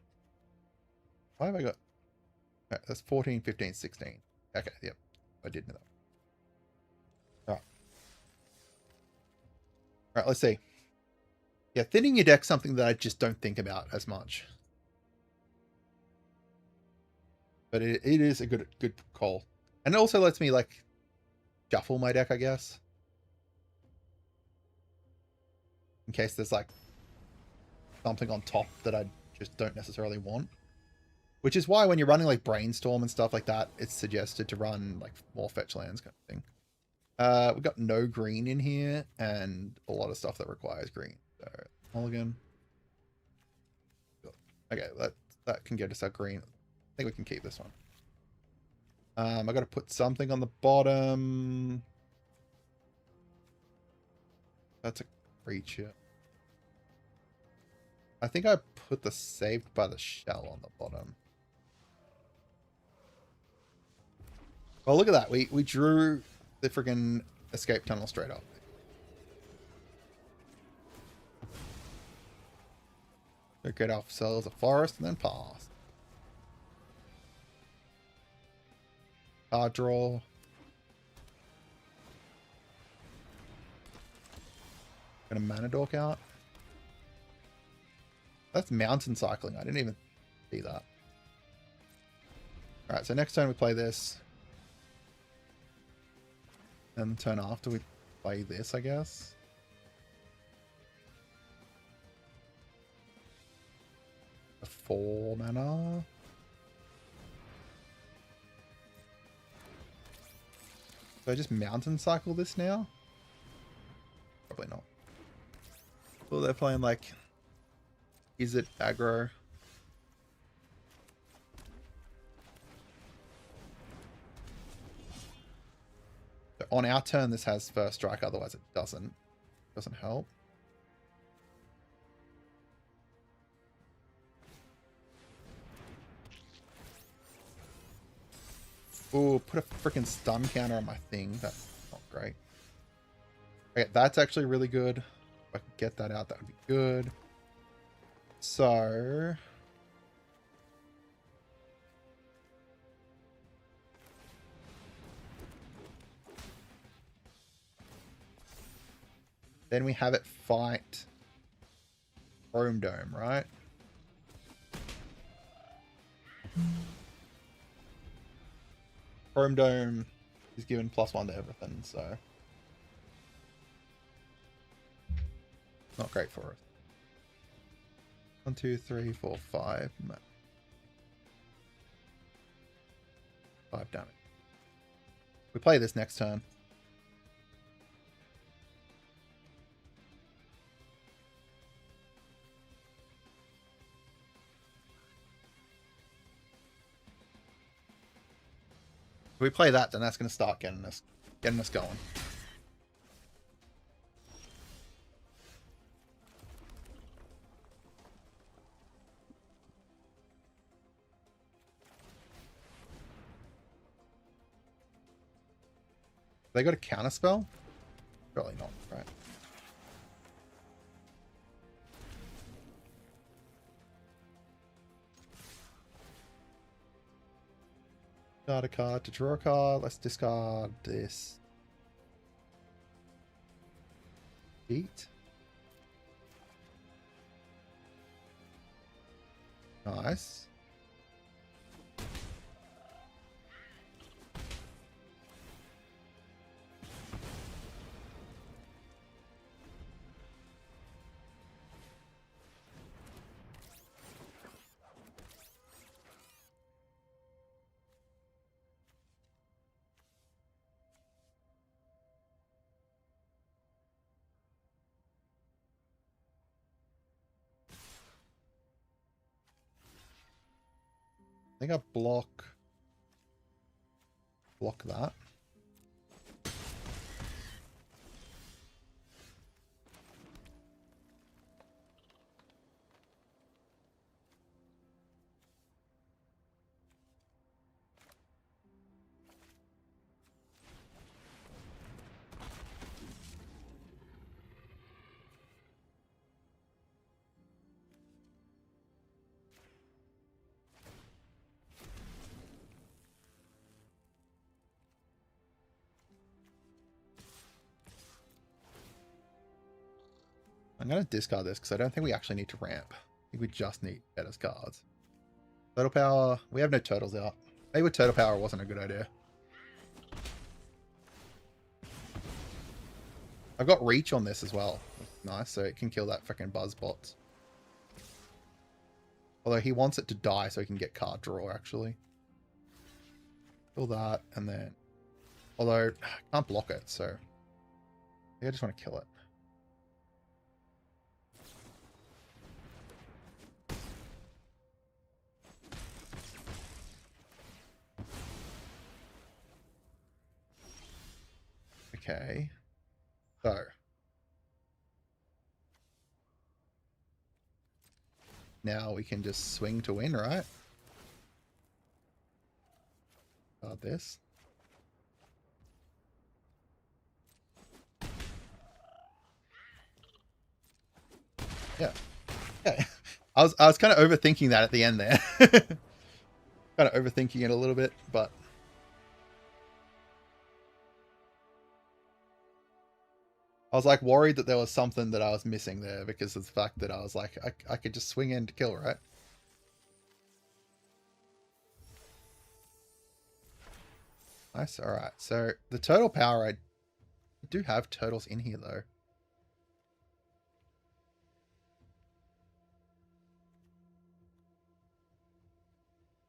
Why have I got? Right, that's 14, 15, 16. Okay, yep. I did know that. Alright. Alright, let's see. Yeah, thinning your deck's something that I just don't think about as much. But it is a good call. And it also lets me, like, shuffle my deck, I guess. In case there's, like, something on top that I just don't necessarily want. Which is why when you're running, like, Brainstorm and stuff like that, it's suggested to run, like, more fetch lands kind of thing. We've got no green in here, and a lot of stuff that requires green. So, mulligan. Okay, that can get us our green. I think we can keep this one. I got to put something on the bottom. That's a creature. I think I put the saved by the shell on the bottom. Oh, look at that. We drew the friggin' escape tunnel straight up. So get ourselves a forest and then pass. Card draw. Got a mana dork out. That's mountain cycling. I didn't even see that. Alright, so next turn we play this. And the turn after we play this, I guess. A 4 mana. Do I just mountain cycle this now? Probably not. Well, they're playing like... Is it aggro? So on our turn, this has first strike. Otherwise, it doesn't. Doesn't help. Ooh, put a freaking stun counter on my thing. That's not great. Okay, that's actually really good. If I could get that out, that would be good. So... Then we have it fight Chrome Dome, right? Chrome Dome is given +1 to everything, so... Not great for us. 1, 2, 3, 4, 5. 5 damage. We play this next turn. If we play that, then that's going to start getting us going. They got a counter spell? Probably not, right? Discard a card to draw a card. Let's discard this. Eat. Nice. I think I block that. I'm going to discard this because I don't think we actually need to ramp. I think we just need better cards. Turtle Power. We have no turtles out. Maybe with Turtle Power wasn't a good idea. I've got Reach on this as well. Nice, so it can kill that freaking Buzzbot. Although he wants it to die so he can get card draw, actually. Kill that, and then... Although, I can't block it, so... I think I just want to kill it. Okay. So. now we can just swing to win, right? Got this. Yeah. Yeah. I was kind of overthinking that at the end there. Kind of overthinking it a little bit, but I was like worried that there was something that I was missing there because of the fact that I was like, I could just swing in to kill, right? Nice. All right. So the turtle power, I do have turtles in here though.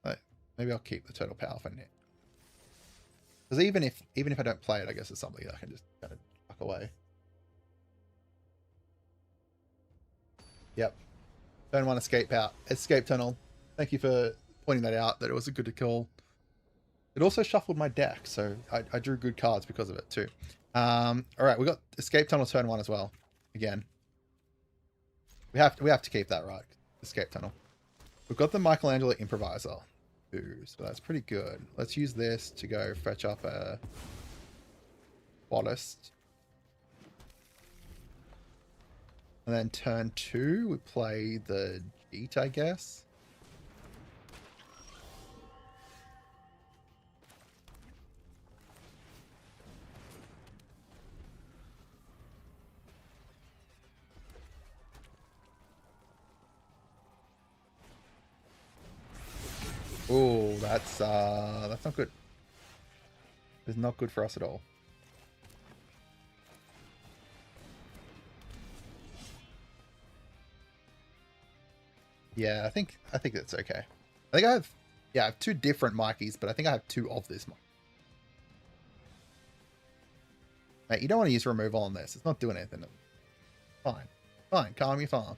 But maybe I'll keep the turtle power for now. Because even if I don't play it, I guess it's something I can just kind of tuck away. Yep. Turn 1 escape tunnel. Thank you for pointing that out, that it was a good call. It also shuffled my deck, so I drew good cards because of it too. Alright, we got escape tunnel turn 1 as well. Again. We have to keep that, right? Escape tunnel. We've got the Michelangelo improviser. Ooh, so that's pretty good. Let's use this to go fetch up a Boros. And then turn 2, we play the Jeet, I guess. Oh, that's not good. It's not good for us at all. Yeah, I think that's okay. I think I have 2 different Mikeys, but I think I have 2 of this Mike. Mate, you don't want to use removal on this. It's not doing anything. Fine. Fine, calm your farm.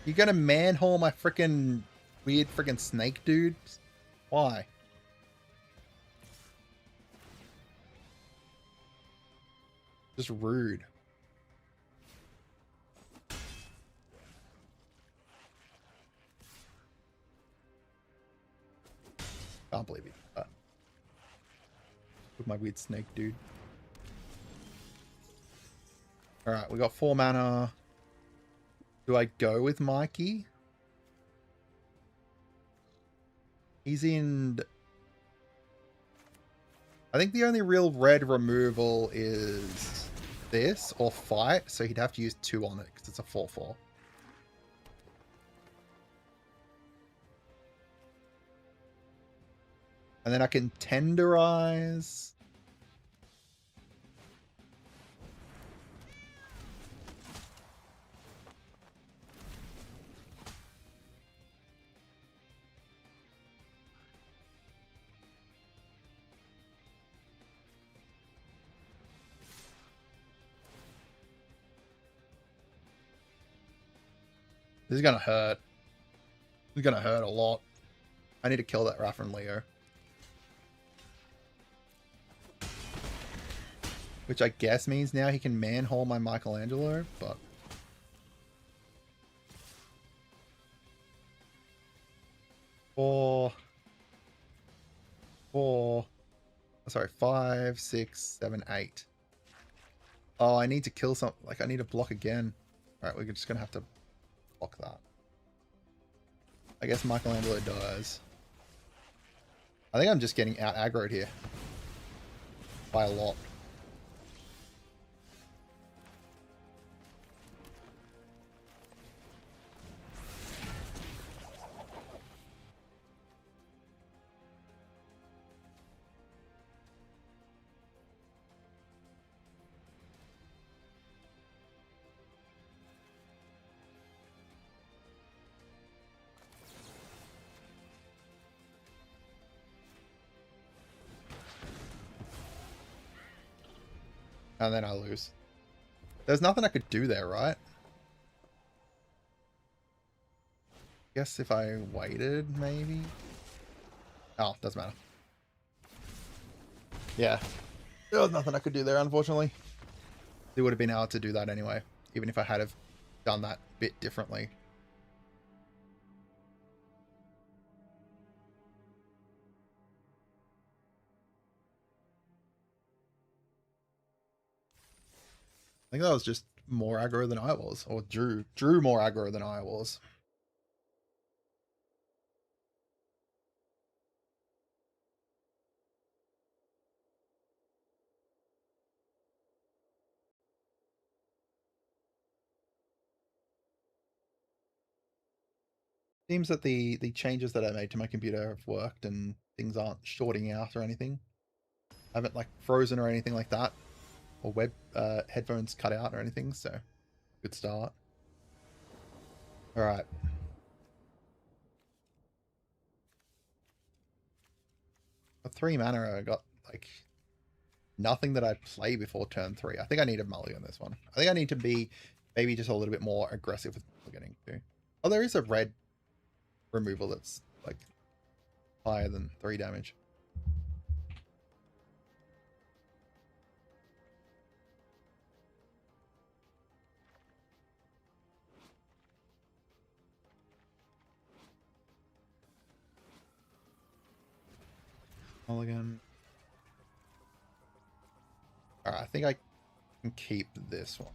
You're gonna manhole my freaking weird freaking snake dudes? Why? Just rude. Can't believe it. With my weird snake dude. Alright, we got 4 mana. Do I go with Mikey? He's in... I think the only real red removal is this, or fight, so he'd have to use 2 on it, because it's a 4/4. And then I can tenderize... This is gonna hurt. This is gonna hurt a lot. I need to kill that Raph and Leo. Which I guess means now he can manhole my Michelangelo, but... Sorry, 5, 6, 7, 8. Oh, I need to kill something. Like, I need to block again. Alright, we're just gonna have to block that. I guess Michelangelo dies. I think I'm just getting out aggroed here. By a lot. And then I lose. There's nothing I could do there, right? Guess if I waited, maybe? Oh, doesn't matter. Yeah. There was nothing I could do there, unfortunately. They would have been able to do that anyway, even if I had have done that bit differently. I think that was just more aggro than I was, or drew more aggro than I was. Seems that the changes that I made to my computer have worked and things aren't shorting out or anything. I haven't like frozen or anything like that, or web headphones cut out or anything, so good start. All right. For 3 mana, I got like nothing that I'd play before turn 3. I think I need a mulligan this one. I think I need to be maybe just a little bit more aggressive with mulliganing too. Oh, there is a red removal that's like higher than 3 damage. Mulligan. Alright, I think I can keep this one.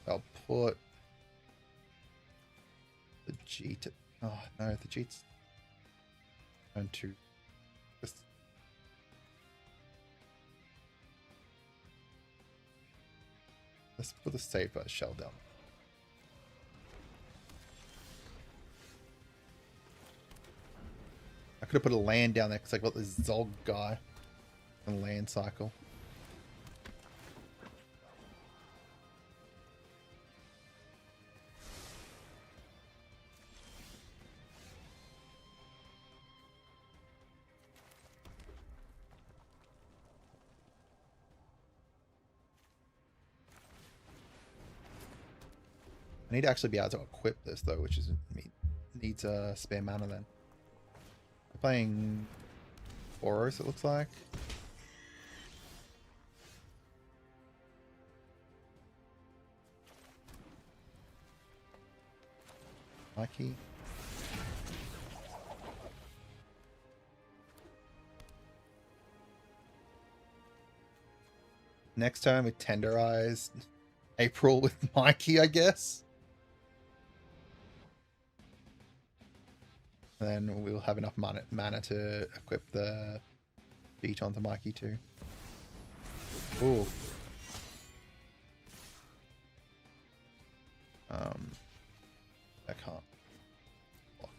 I'll put the G to... Oh, no, the G's... Turn 2. Just... Let's put the safer shell down. I could have put a land down there because I got this Zog guy and land cycle. I need to actually be able to equip this though, which is needs a spare mana then. I'm playing Boros, it looks like. Mikey. Next time we tenderize April with Mikey, I guess. Then we'll have enough mana to equip the beat onto Mikey too. Ooh. I can't block.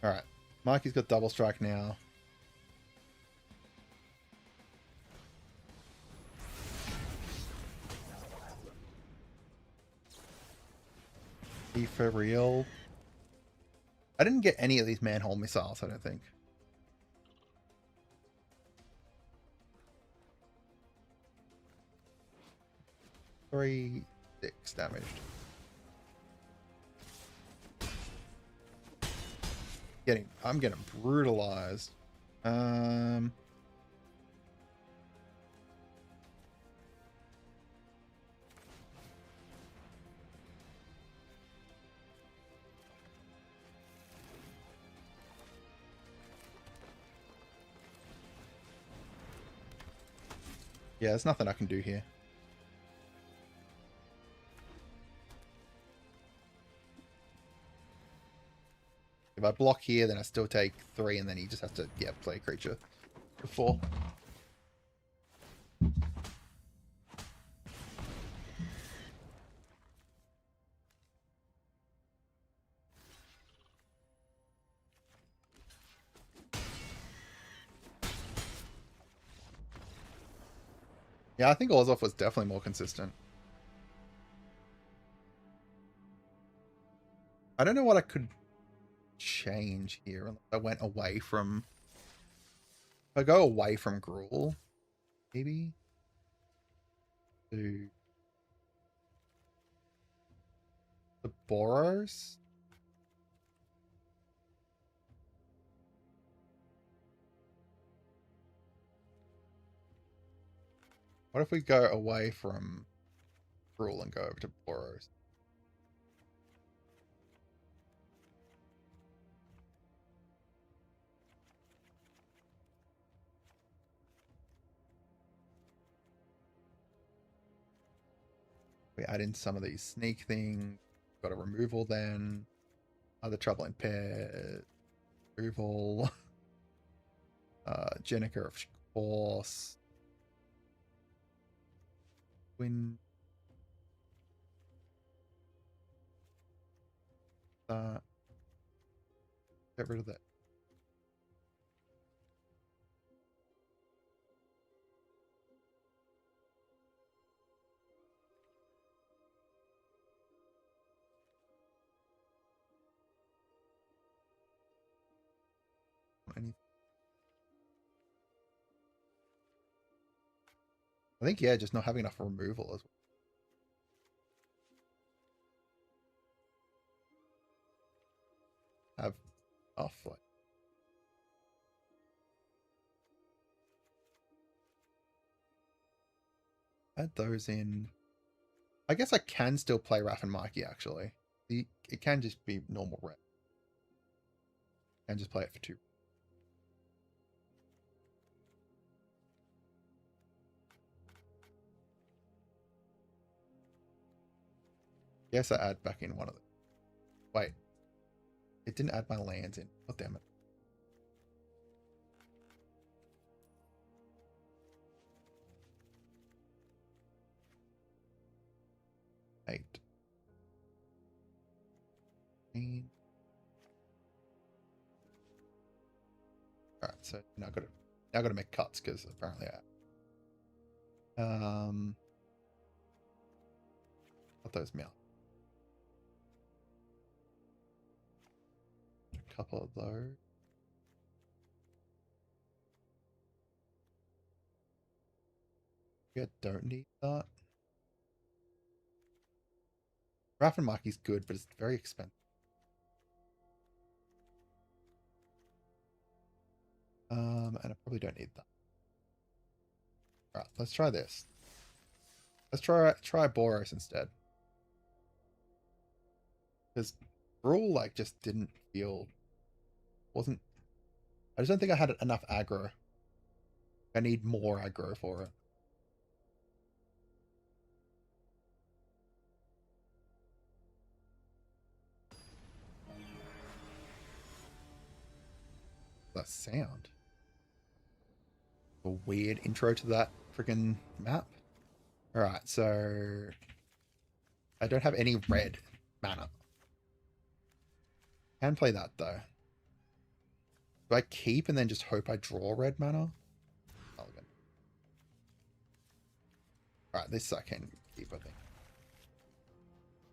Alright. Mikey's got double strike now. For real. I didn't get any of these manhole missiles, I don't think. Three, 6 damaged. I'm getting brutalized. Yeah, there's nothing I can do here. If I block here, then I still take 3, and then he just has to, yeah, play a creature for 4. Yeah, I think Orzhov was definitely more consistent. I don't know what I could change here. I went away from If I go away from Gruul, maybe to the Boros. What if we go away from Gruul and go over to Boros? We add in some of these sneak things. Got a removal then. Other trouble in pair. Removal. Jenica, of course. Win. That. Get rid of that. Anything. I think, yeah, just not having enough removal as well. Have off like add those in. I guess I can still play Raph and Mikey actually. It can just be normal red. And just play it for 2. Yes, I add back in one of them. Wait. It didn't add my lands in. Oh, damn it. Eight. Alright, so now I gotta make cuts because apparently got those mount. A couple of those. Yeah, don't need that. Raph and Mikey's good, but it's very expensive. And I probably don't need that. Alright, let's try this. Let's try Boros instead. Because Gruul like just didn't feel I just don't think I had enough aggro. I need more aggro for it. That sound. A weird intro to that freaking map. Alright, so I don't have any red mana. Can play that though. Do I keep and then just hope I draw red mana? Alright, this I can keep, I think.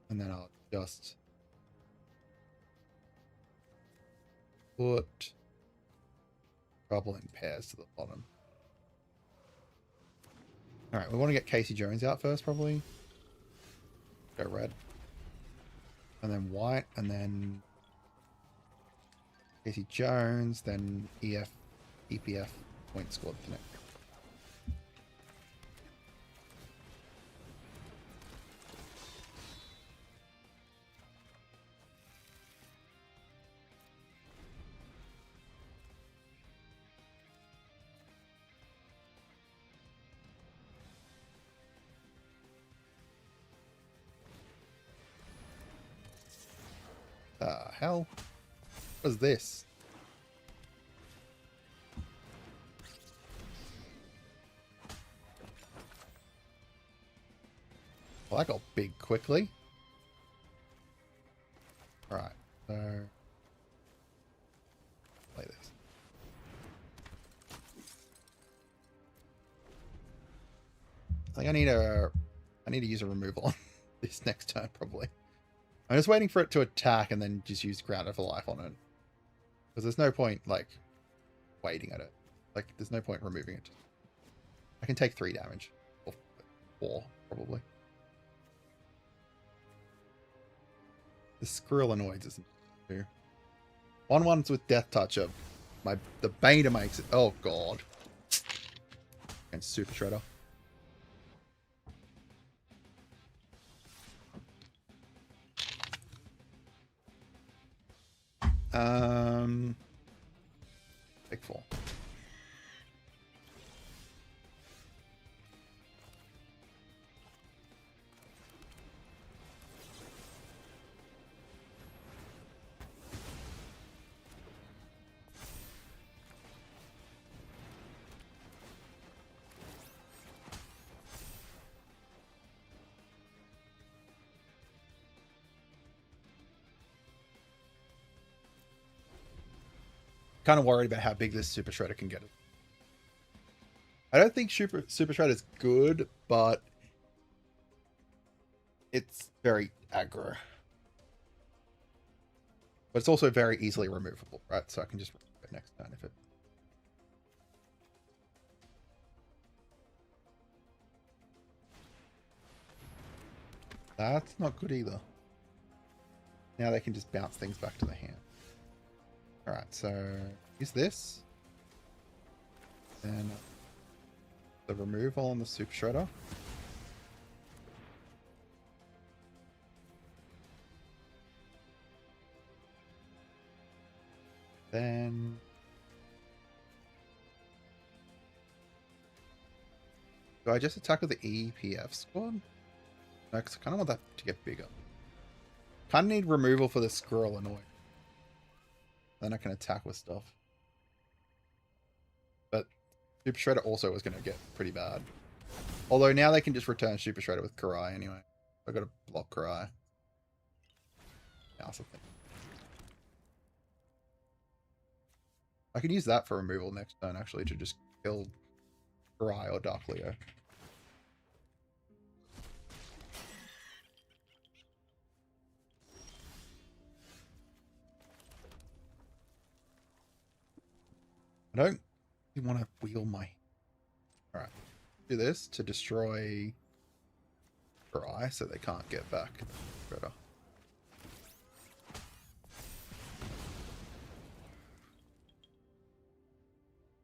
And then I'll just put trouble in pairs to the bottom. Alright, we want to get Casey Jones out first, probably. Go red. And then white, and then Casey Jones, then EPF, point scored for next. Hell? What is this? Well, that got big quickly. Alright, so play this. I think I need to use a removal on this next turn probably. I'm just waiting for it to attack and then just use Ground of Life on it. Because there's no point, like, waiting at it. Like, there's no point removing it. I can take 3 damage. Or 4, probably. The Gruul annoys isn't too. 1/1s with Death Touch of the Beta makes it. Oh god. And Super Shredder. Take 4. Kind of worried about how big this Super Shredder can get. I don't think Super Shredder is good, but it's very aggro. But it's also very easily removable, right? So I can just remove it next turn if it... That's not good either. Now they can just bounce things back to the hand. Alright, so use this. And the removal on the Super Shredder. Then... do I just attack with the EPF squad? No, because I kind of want that to get bigger. Kind of need removal for the Gruul annoy. Then I can attack with stuff. But Super Shredder also was going to get pretty bad. Although now they can just return Super Shredder with Karai anyway. I've got to block Karai. That's the thing. I could use that for removal next turn, actually, to just kill Karai or Dark Leo. I don't really want to wheel my... Alright. Do this to destroy Karai so they can't get back. Better.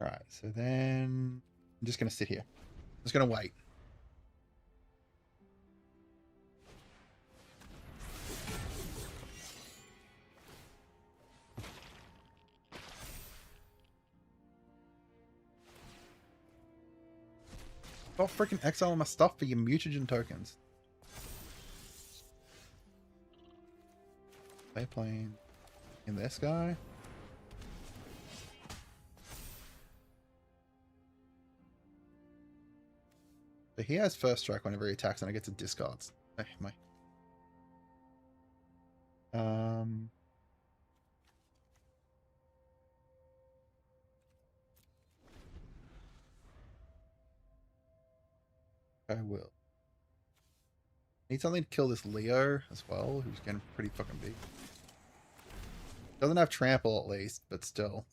Alright, so then I'm just going to sit here. I'm just going to wait. Stop freaking exiling my stuff for your mutagen tokens. They playing in this guy. So he has first strike whenever he attacks and I get to discards. Hey, my. I will. Need something to kill this Leo as well, who's getting pretty fucking big. Doesn't have trample at least, but still.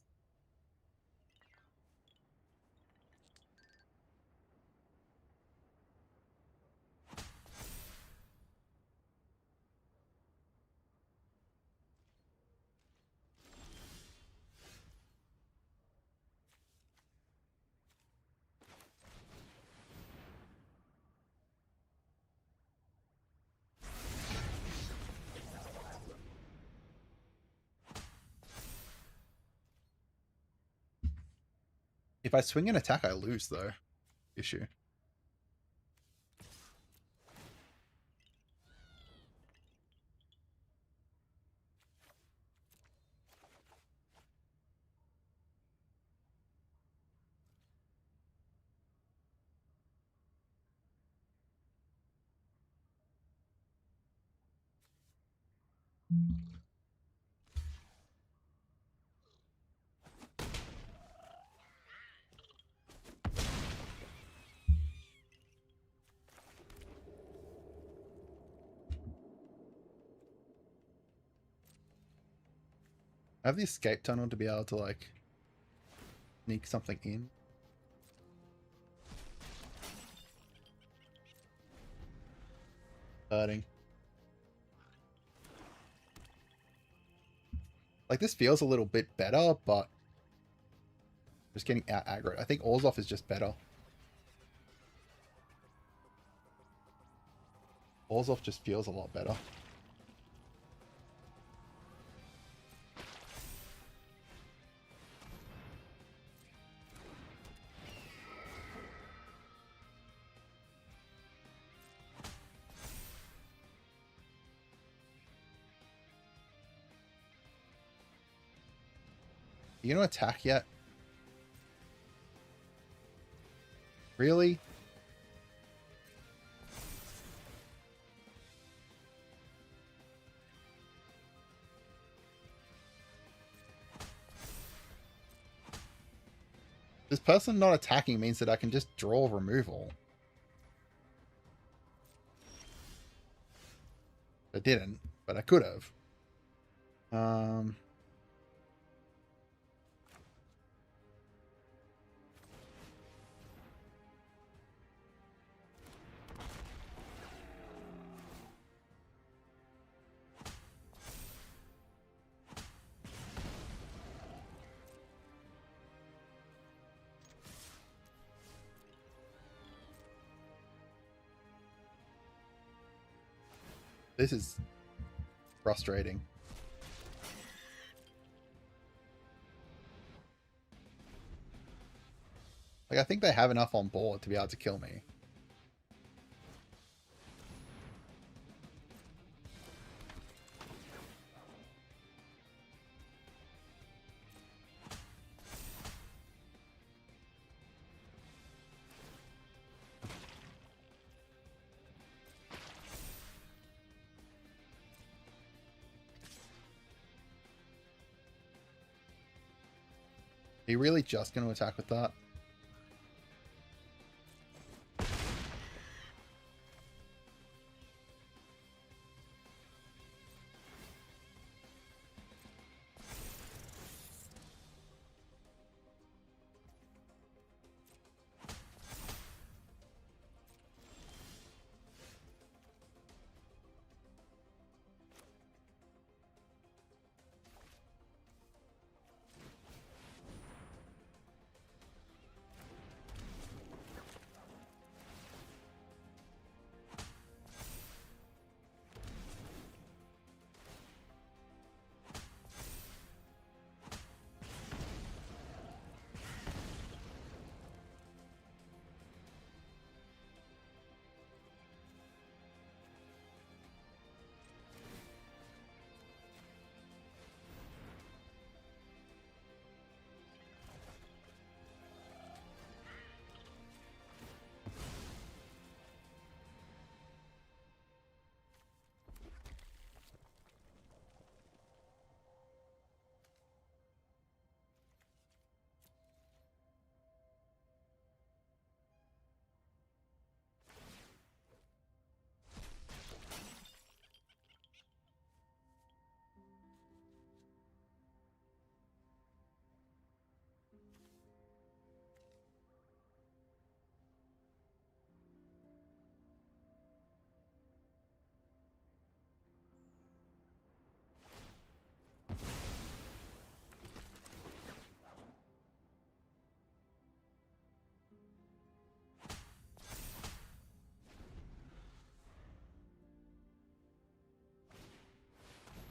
If I swing an attack, I lose, though. Issue. I have the escape tunnel to be able to, like, sneak something in. Hurting. Like, this feels a little bit better, but just getting out aggro. I think Orzhov is just better. Orzhov just feels a lot better. You gonna attack yet? Really? This person not attacking means that I can just draw removal. I didn't, but I could have. This is frustrating. Like, I think they have enough on board to be able to kill me. Are you really just going to attack with that?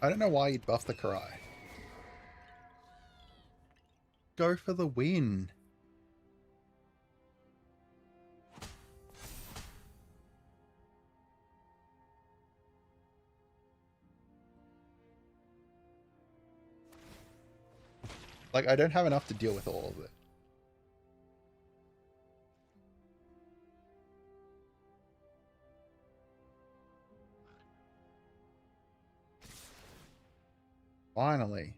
I don't know why you'd buff the Karai. Go for the win. Like, I don't have enough to deal with all of it. Finally.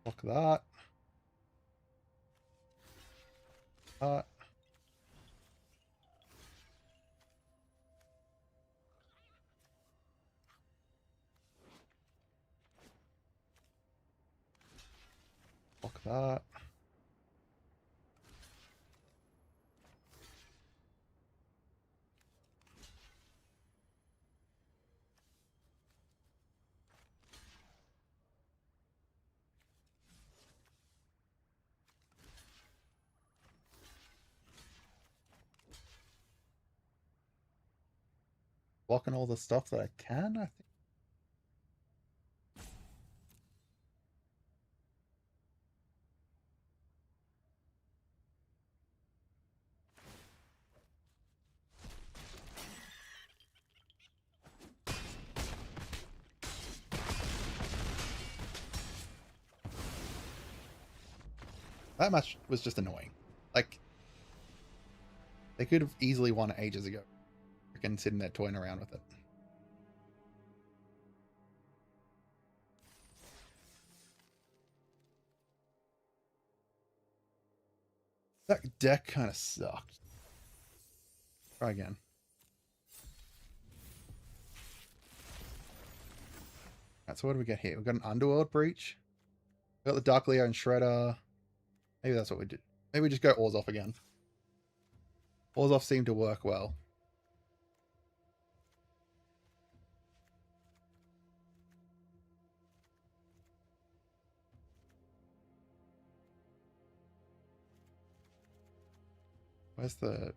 Look at that. that. Blocking all the stuff that I can, I think. That match was just annoying. Like, they could have easily won ages ago. Freaking sitting there toying around with it. That deck kind of sucked. Try again. Alright, so what do we get here? We've got an Underworld Breach. We've got the Dark Leo and Shredder. Maybe that's what we did. Maybe we just go Orzhov again. Orzhov seemed to work well. Where's the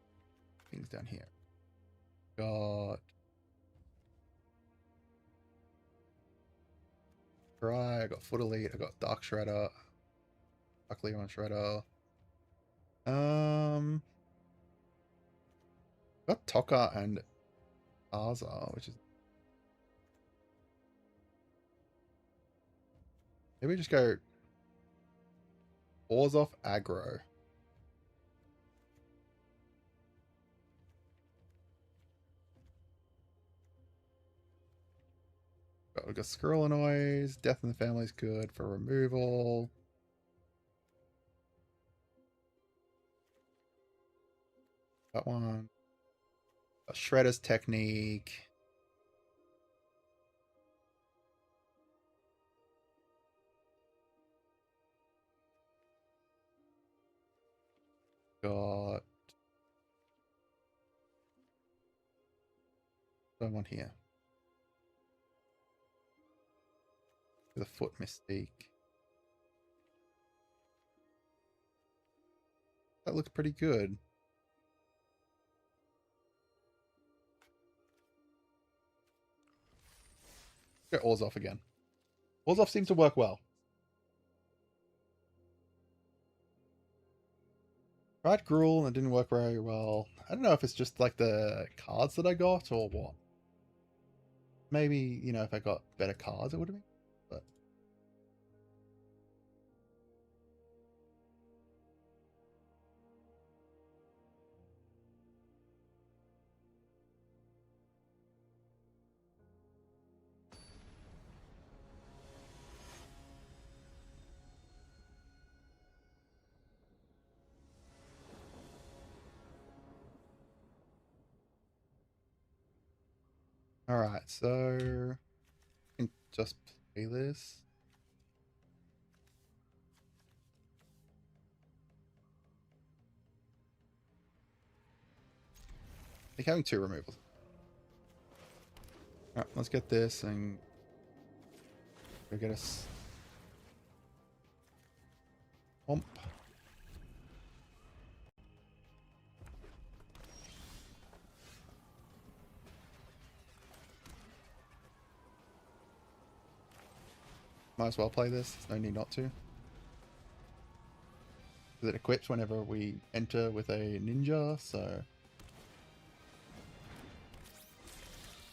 things down here? Got Cry, I got Foot Elite, I got Dark Shredder, Dark Leo and Shredder. Got Tokka and Arza, which is maybe just go Orzhov aggro. We've got Squirrel Noise, Death in the Family is good for removal. That one. A Shredder's Technique. Got someone here. The Foot Mystique. That looks pretty good. Go Orzhov again. Orzhov seems to work well. Tried Gruul and it didn't work very well. I don't know if it's just like the cards that I got or what. Maybe, you know, if I got better cards it would have been. But alright, so I can just play this. I think having 2 removals. Alright, let's get this and go get us Pomp. Might as well play this. There's no need not to. It equips whenever we enter with a ninja, so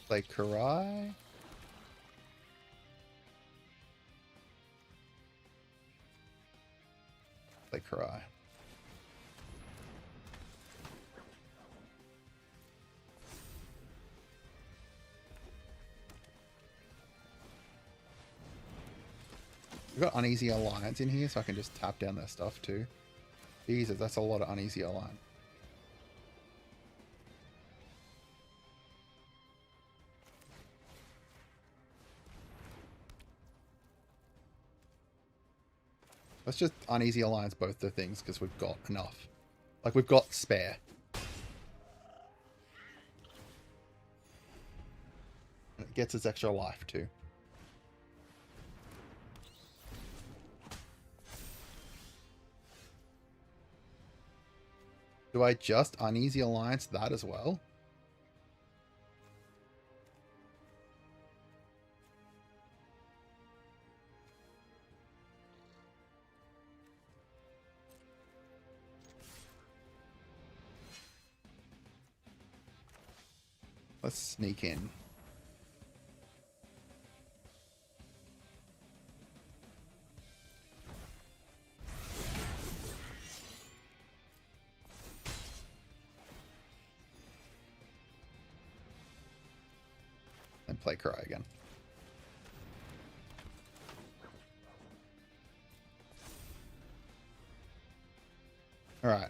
play Karai. Play Karai. We've got Uneasy Alliance in here, so I can just tap down their stuff too. Jesus, that's a lot of Uneasy Alliance. Let's just uneasy alliance both the things because we've got enough. Like, we've got spare. And it gets its extra life too. Do I just uneasy alliance that as well? Let's sneak in. And play Cry again. Alright.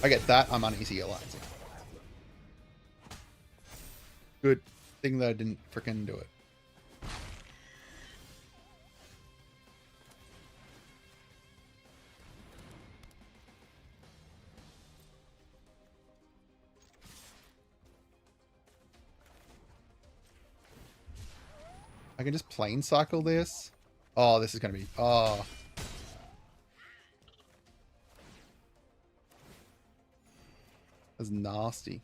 I get that. I'm uneasy alliancing. Good thing that I didn't frickin' do it. I can just plane cycle this. Oh, this is going to be... Oh. That's nasty.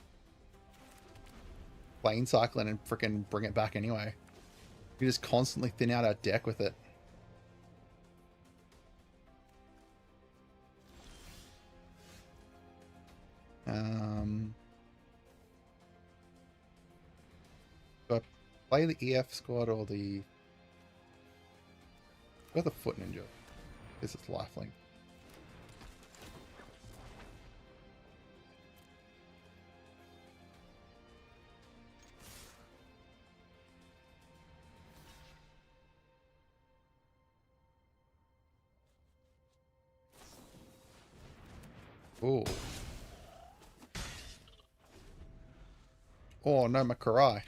Plane cycling and freaking bring it back anyway. We just constantly thin out our deck with it. Do I play the EF squad or the... Where's the foot ninja? This is lifelink. Oh. Oh no, Makurai.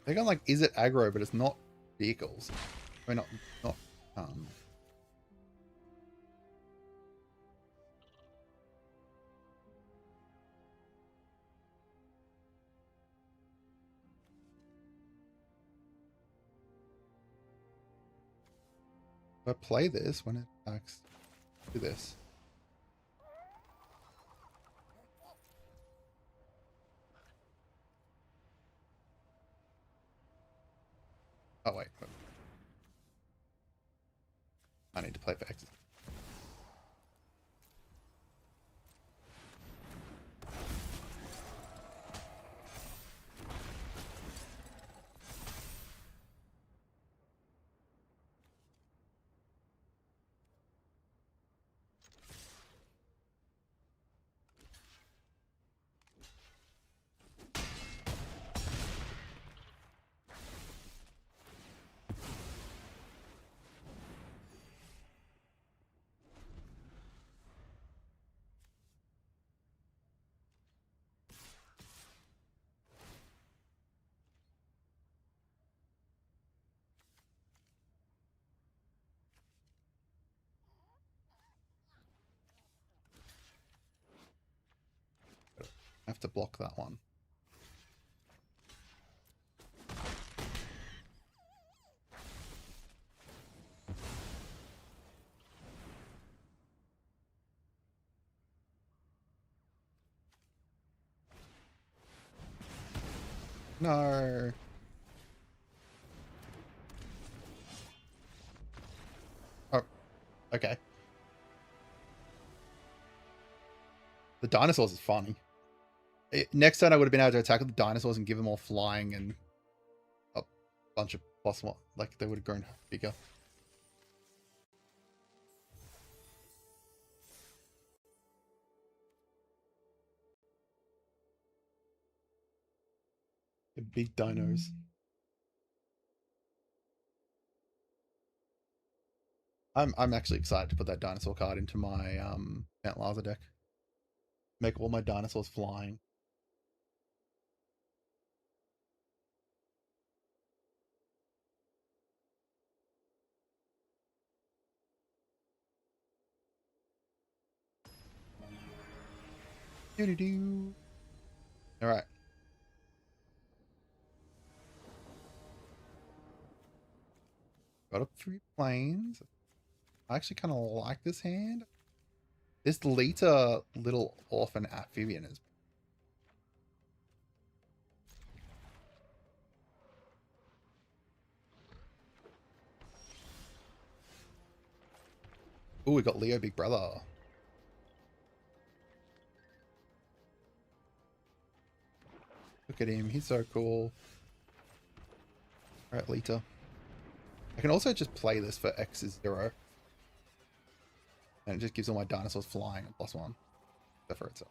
I think I'm like, is it aggro, but it's not vehicles. I mean, not if I play this when it attacks, do this. Oh wait. I need to play for X's. I have to block that one. No. Oh, okay. The dinosaurs is funny. Next turn I would have been able to attack the dinosaurs and give them all flying and a bunch of +1. Like, they would have grown bigger. The big dinos. I'm actually excited to put that dinosaur card into my Mount Laza deck. Make all my dinosaurs flying. Doo-doo-doo. Alright. Got up 3 planes. I actually kind of like this hand. This Lita little orphan amphibian is... Ooh, we got Leo Big Brother. Look at him. He's so cool. Alright, Lita. I can also just play this for X is 0. And it just gives all my dinosaurs flying and +1. Except for itself.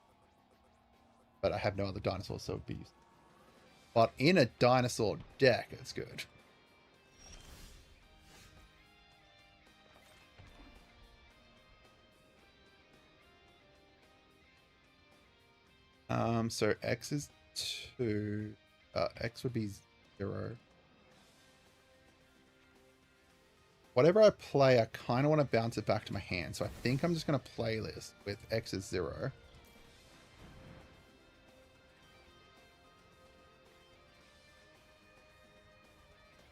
But I have no other dinosaurs, so it'd be used. But in a dinosaur deck, it's good. So X is 2. X would be 0. Whatever I play, I kind of want to bounce it back to my hand. So I think I'm just going to play this with X is 0.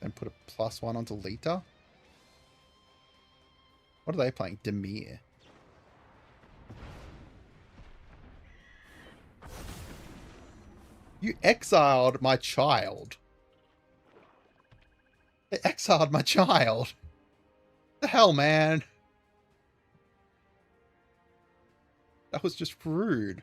Then put a +1 onto Lita. What are they playing? Demir. You exiled my child. They exiled my child. The hell, man? That was just rude.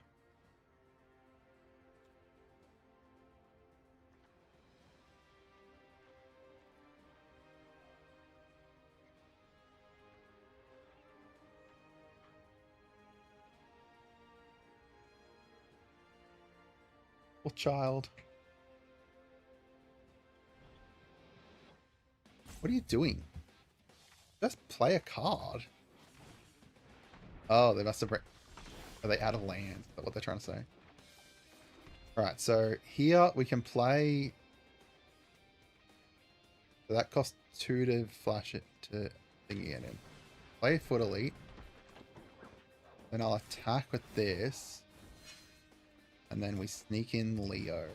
Poor child. What are you doing? Just play a card. Oh, they must have... Are they out of land? Is that what they're trying to say? Alright, so here we can play... So that costs 2 to flash it to thingy it in. Play Foot Elite. Then I'll attack with this. And then we sneak in Leo.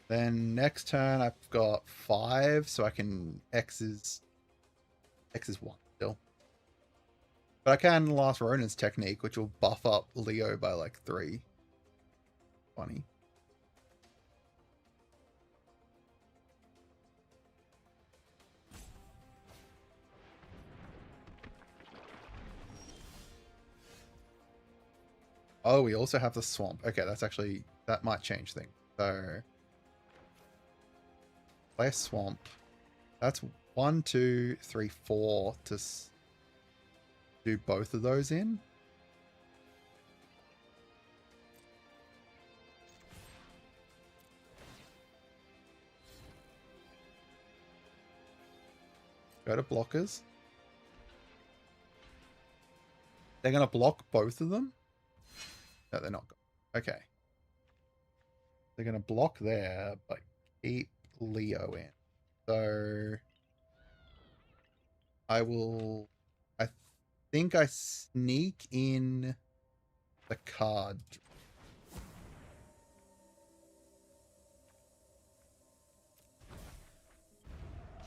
Then next turn I've got 5, so I can X is 1 still. But I can Last Ronin's technique, which will buff up Leo by like 3. Funny. Oh, we also have the swamp. Okay, that's actually... That might change things. So... Play a swamp. That's 1, 2, 3, 4 to do both of those in. Go to blockers. They're going to block both of them? No, they're not. Okay. They're going to block there, but keep Leo in. So I will... I think I sneak in the card.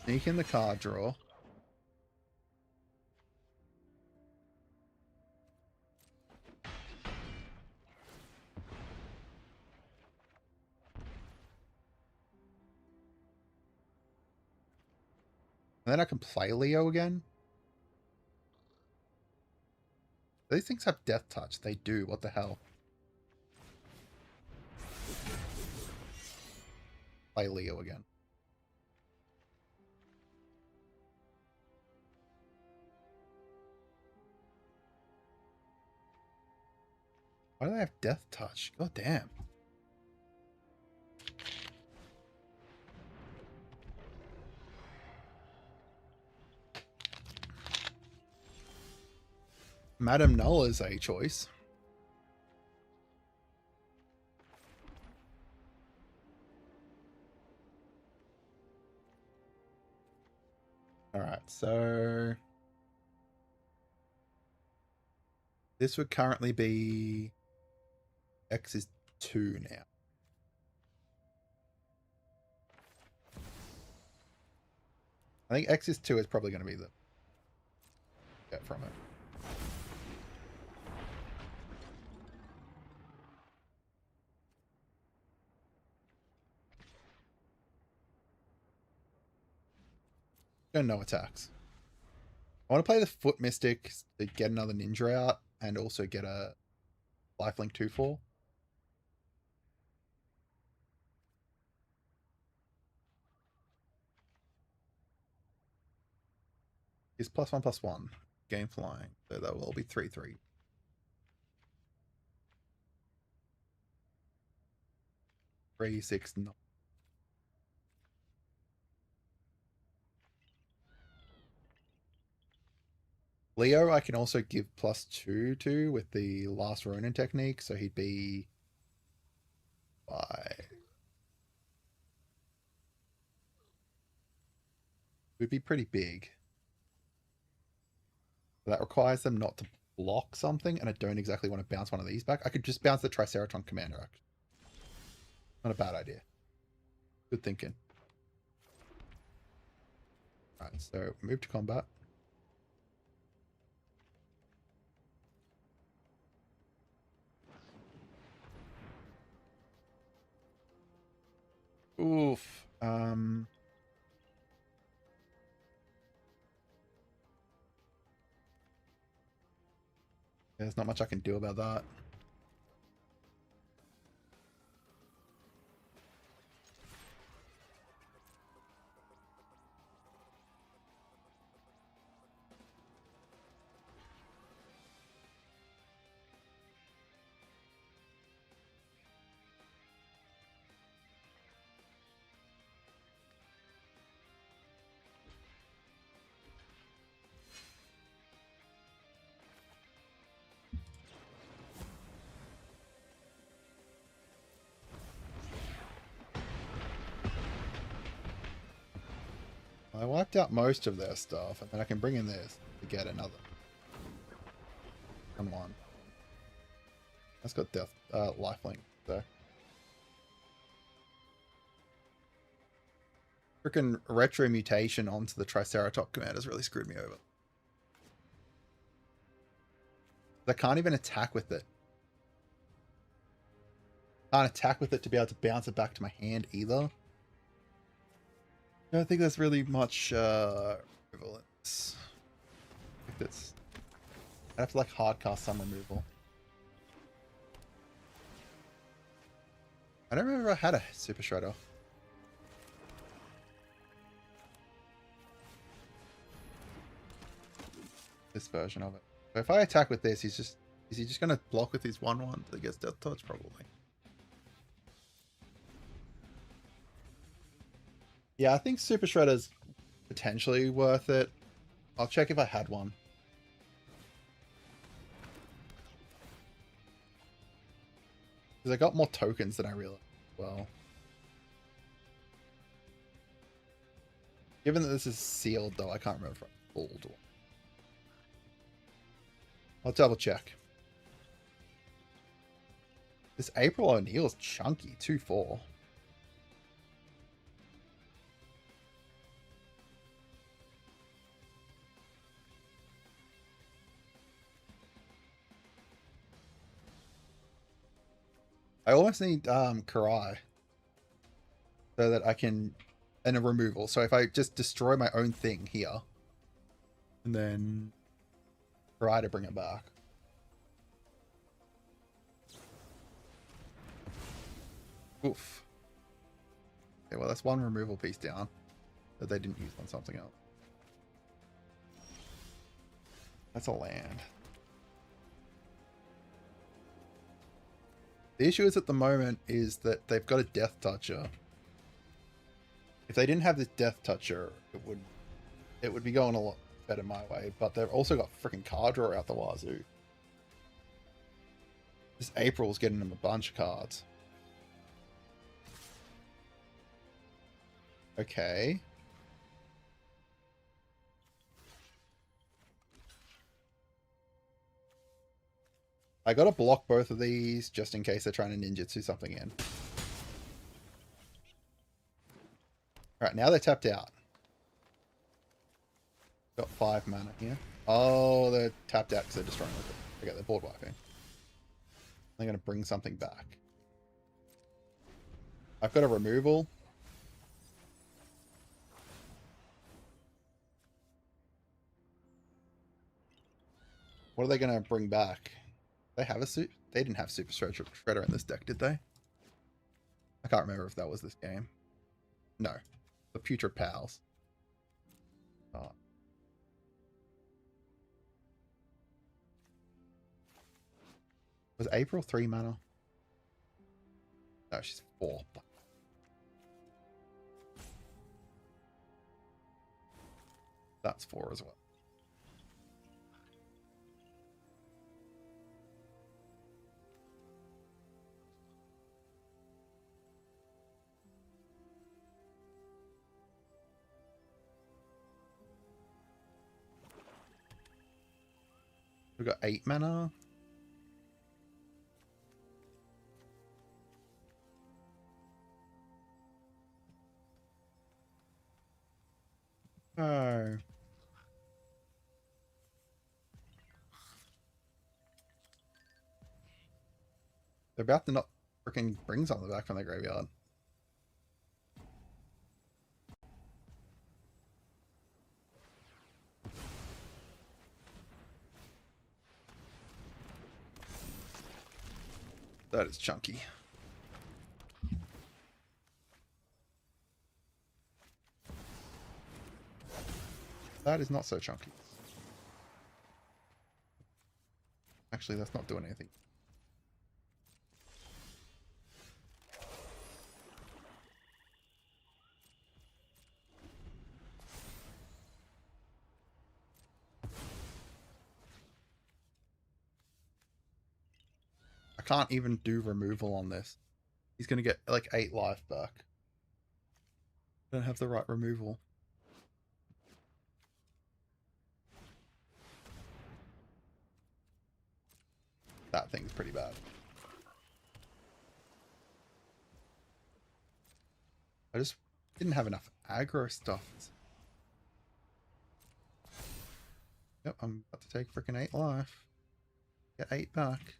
Sneak in the card draw. And then I can play Leo again. These things have Death Touch. They do. What the hell? Play Leo again. Why do they have Death Touch? God damn. Madame Null is a choice. Alright, so this would currently be X is 2 now. I think X is 2 is probably going to be the get from it. No attacks. I want to play the Foot Mystic to get another ninja out and also get a lifelink 2/4. Is +1/+1. Game flying. So that will be 3/3. 3, 6, 9. Leo, I can also give +2 to with the last Ronin technique, so he'd be 5. Would be pretty big. But that requires them not to block something, and I don't exactly want to bounce one of these back. I could just bounce the Triceraton Commander, actually. Not a bad idea. Good thinking. Alright, so move to combat. Oof. There's not much I can do about that. I wiped out most of their stuff, and then I can bring in this to get another. Come on. That's got death, lifelink, so. Freaking retro mutation onto the Triceratops commanders really screwed me over. I can't even attack with it. Can't attack with it to be able to bounce it back to my hand either. I don't think there's really much equivalence. I'd have to like hardcast some removal. I don't remember I had a Super Shredder. This version of it. So if I attack with this, is he just gonna block with his 1/1 that gets Death Touch? Probably. Yeah, I think Super Shredder's potentially worth it. I'll check if I had one. Because I got more tokens than I realized. Well, given that this is sealed, though, I can't remember if I pulled one. I'll double check. This April O'Neil's chunky, 2/4. I almost need Karai so that I can, and a removal. So if I just destroy my own thing here, and then try to bring it back. Oof. Okay, well that's one removal piece down that they didn't use on something else. That's a land. The issue is at the moment is that they've got a Death Toucher. If they didn't have this Death Toucher, it would be going a lot better my way. But they've also got freaking card draw out the wazoo. This April's getting them a bunch of cards. Okay. I gotta block both of these just in case they're trying to ninjutsu something in. Alright, now they're tapped out. Got 5 mana here. Oh, they're tapped out because they're destroying it. Okay, they're board wiping. They're gonna bring something back. I've got a removal. What are they gonna bring back? They have a suit. They didn't have Super Shredder in this deck, did they? I can't remember if that was this game. No, the Putrid Pals. Oh. Was April 3 mana? No, she's 4. That's 4 as well. We've got 8 mana. Oh. They're about to not freaking bring something back from the graveyard. That is chunky. That is not so chunky. Actually, that's not doing anything. I can't even do removal on this. He's going to get like 8 life back. I don't have the right removal. That thing's pretty bad. I just didn't have enough aggro stuff. Yep, I'm about to take freaking 8 life. Get 8 back.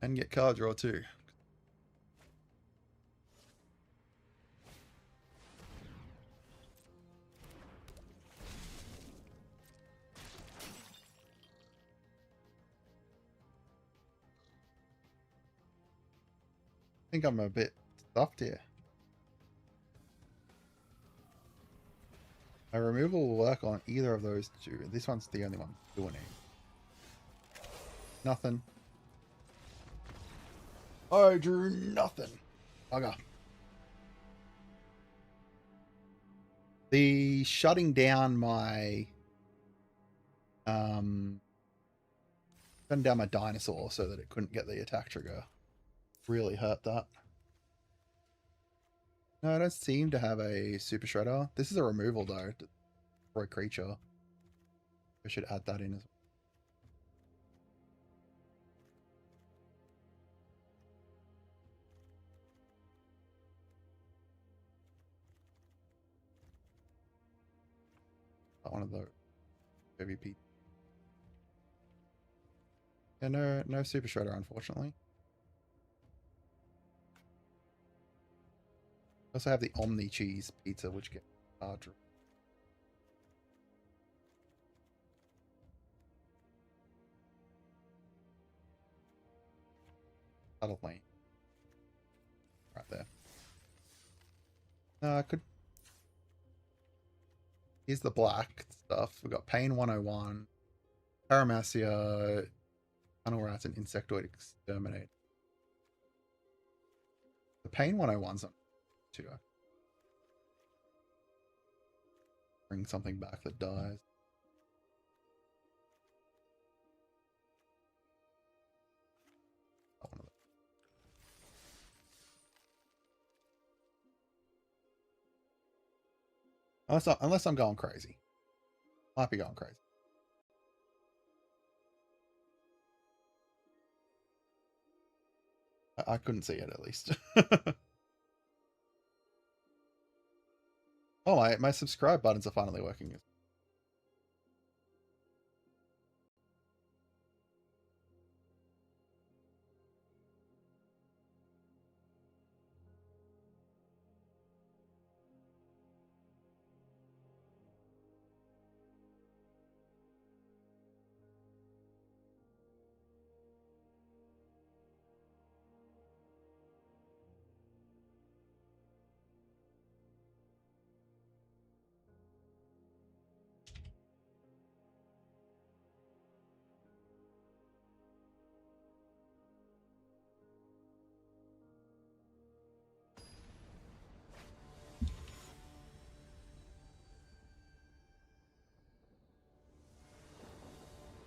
And get card draw too. I think I'm a bit stuffed here. My removal will work on either of those two. This one's the only one doing it. Nothing. I drew nothing. Bugger. The shutting down my shutting down my dinosaur so that it couldn't get the attack trigger really hurt that. No, I don't seem to have a Super Shredder. This is a removal though for a creature. I should add that in as well. One of the MVP. Yeah, no Super Shredder, unfortunately. I also have the Omni Cheese Pizza, which gets larger. Subtle lane. Right there. I could... Here's the black stuff. We've got Pain 101, Paramacia, Tunnel Rats, and Insectoid Exterminate. The Pain 101's on too. Bring something back that dies. Not one of them. Unless I'm going crazy. Might be going crazy. I couldn't see it at least. Oh, my subscribe buttons are finally working.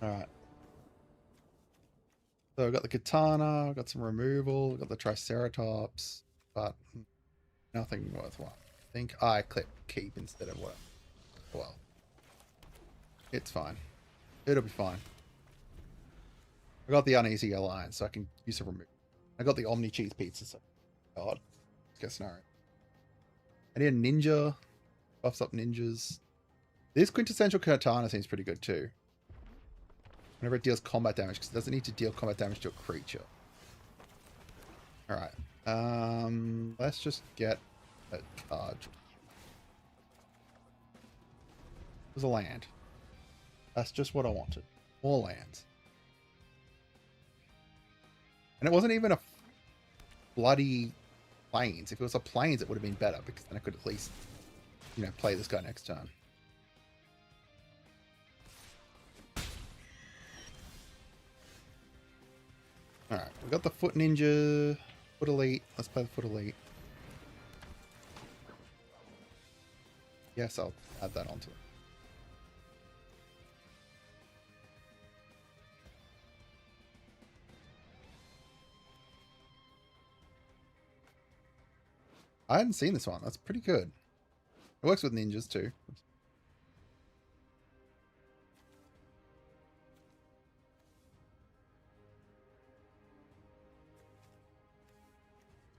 Alright. So I've got the katana, I've got some removal, I've got the triceratops, but nothing worthwhile. I think I click keep instead of what. Well, it's fine. It'll be fine. I got the uneasy alliance, so I can use a remove. I got the Omni Cheese Pizza, so God. Let's get scenario. I need a ninja. Buffs up ninjas. This quintessential katana seems pretty good too. Whenever it deals combat damage, because it doesn't need to deal combat damage to a creature. Alright. Let's just get a card. It was a land. That's just what I wanted. More lands. And it wasn't even a bloody plains. If it was a plains, it would have been better, because then I could at least, you know, play this guy next turn. Alright, we got the Foot Ninja, Foot Elite. Let's play the Foot Elite. Yes, I'll add that onto it. I hadn't seen this one. That's pretty good. It works with ninjas too.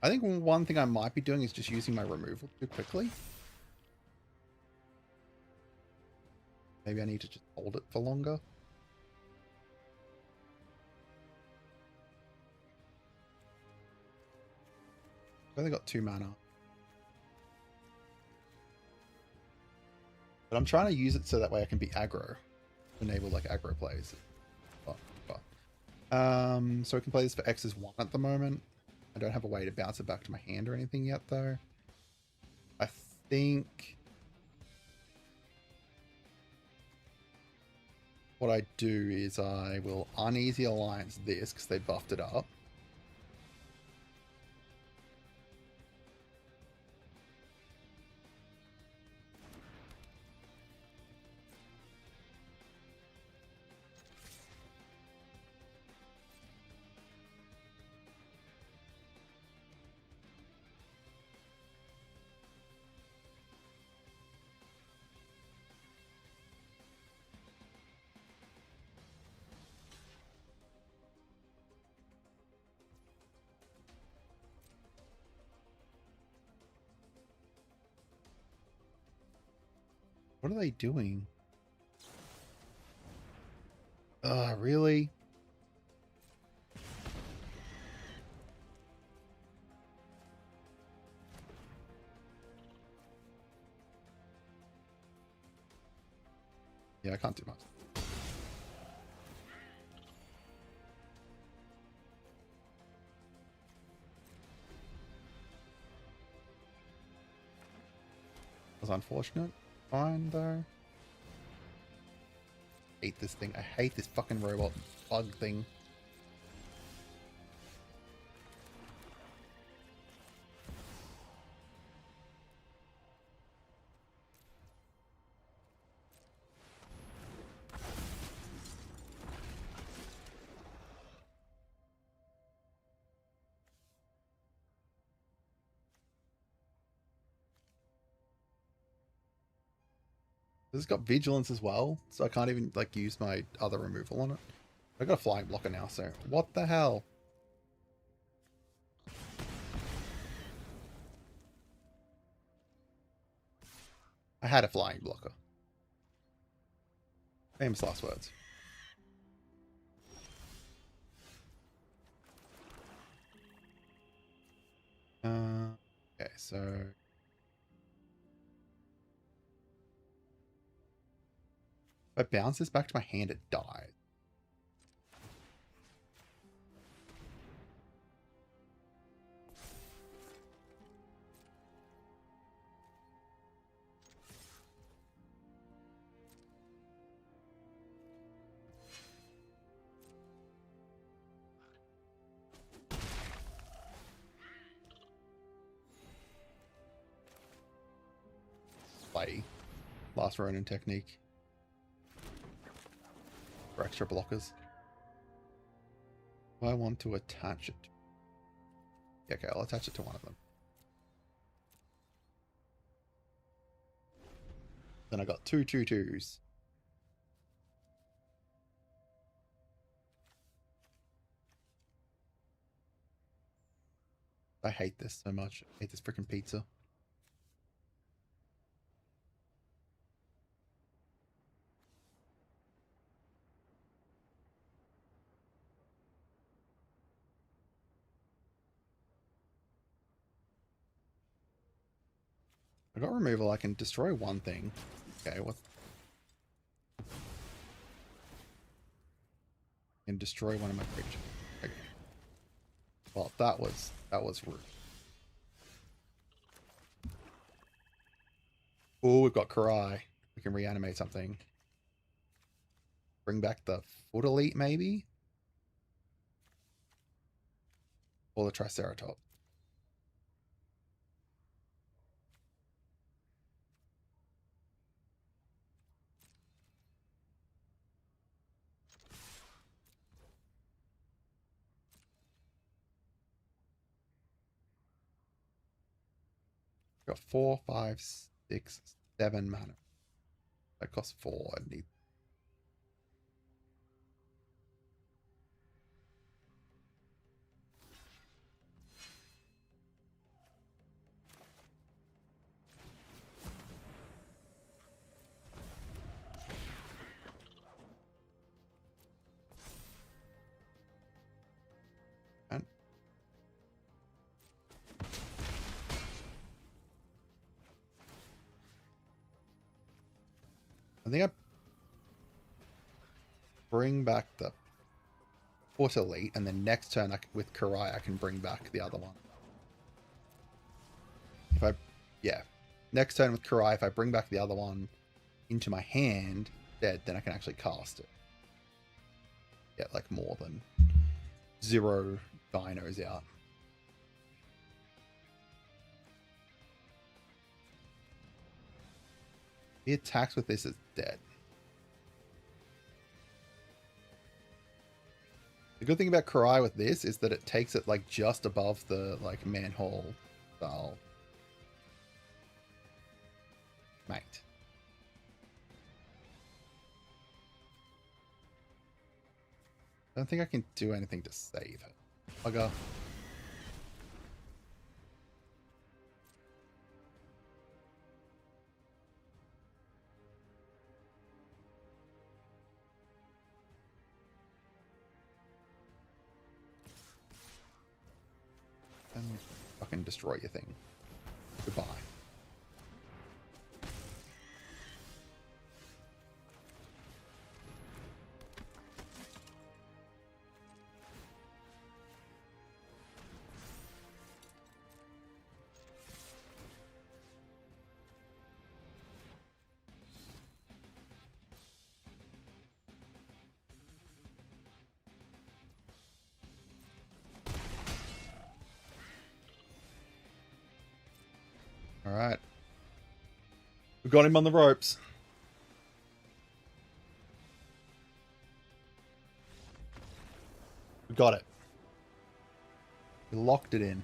I think one thing I might be doing is just using my removal too quickly. Maybe I need to just hold it for longer. I've only got 2 mana. But I'm trying to use it so that way I can be aggro. Enable like aggro plays. So we can play this for X's 1 at the moment. I don't have a way to bounce it back to my hand or anything yet though. I think what I do is I will uneasy alliance this because they buffed it up. What are they doing? Really? Yeah, I can't do much. Was unfortunate. Fine though. Hate this thing. I hate this fucking robot bug thing. This has got vigilance as well, so I can't even like use my other removal on it. I got a flying blocker now, so what the hell? I had a flying blocker. Famous last words. Okay, so if I bounce this back to my hand, it dies. Play Last Ronin technique for extra blockers. Do I want to attach it? Yeah, okay, I'll attach it to one of them. Then I got 2 2/2s. I hate this so much. I hate this freaking pizza. I got removal. I can destroy one thing. Okay, what? I can destroy one of my creatures. Okay. Well, that was rude. Oh, we've got Karai. We can reanimate something. Bring back the Foot Elite, maybe? Or the Triceratops. Got 4, 5, 6, 7 mana. That costs 4. I need. And I think I bring back the Foot Elite, and then next turn with Karai I can bring back the other one. If I, yeah, next turn with Karai, if I bring back the other one into my hand, then I can actually cast it. Get like more than 0 dinos out. He attacks with this is dead. The good thing about Karai with this is that it takes it like just above the like manhole style mate. I don't think I can do anything to save it. Bugger. And fucking destroy your thing. Goodbye. Alright. We got him on the ropes. We got it. We locked it in.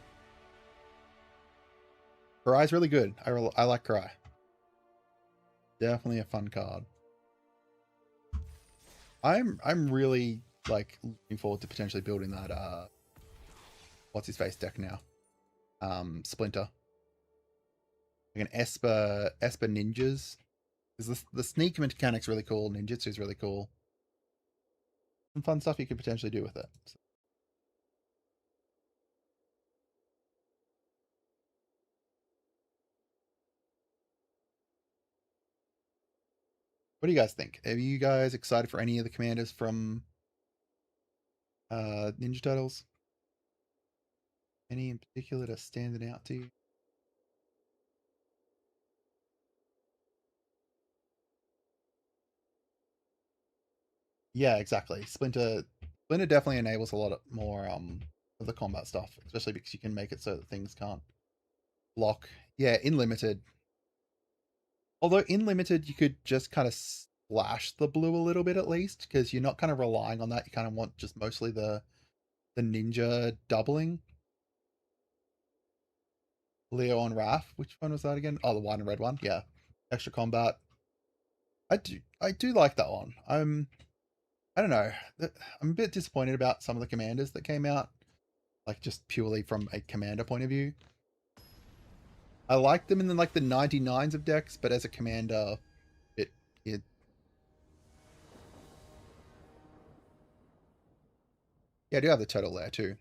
Karai's really good. I like Karai. Definitely a fun card. I'm really like looking forward to potentially building that what's his face deck now. Splinter. Like an Esper ninjas. Because the sneak mechanic's really cool, ninjutsu's really cool. Some fun stuff you could potentially do with it. So. What do you guys think? Are you guys excited for any of the commanders from Ninja Turtles? Any in particular that are standing out to you? Yeah, exactly. Splinter definitely enables a lot more of the combat stuff, especially because you can make it so that things can't block. Yeah, in limited. Although in limited, you could just kind of splash the blue a little bit at least, because you're not kind of relying on that. You kind of want just mostly the ninja doubling. Leo on Raph. Which one was that again? Oh, the white and red one. Yeah, extra combat. I do like that one. I don't know. I'm a bit disappointed about some of the commanders that came out, like just purely from a commander point of view. I like them in the, like the 99s of decks, but as a commander, it yeah, I do have the turtle there too.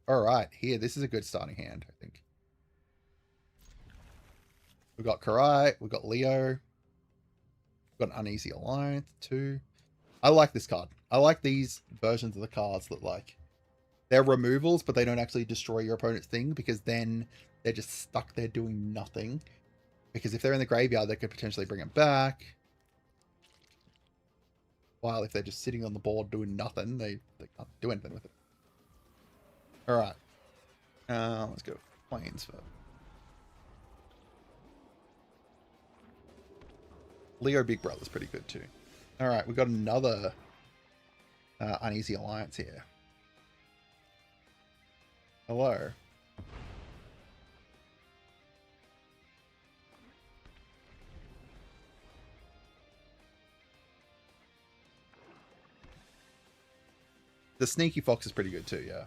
All right, here, this is a good starting hand, I think. We've got Karai, we've got Leo, we've got an Uneasy Alliance too. I like this card. I like these versions of the cards that like they're removals, but they don't actually destroy your opponent's thing, because then they're just stuck there doing nothing. Because if they're in the graveyard, they could potentially bring it back. While if they're just sitting on the board doing nothing, they can't do anything with it. Alright. Let's go Plains first. Leo Big Brother's pretty good too. Alright, we've got another Uneasy Alliance here. Hello. The Sneaky Fox is pretty good too, yeah.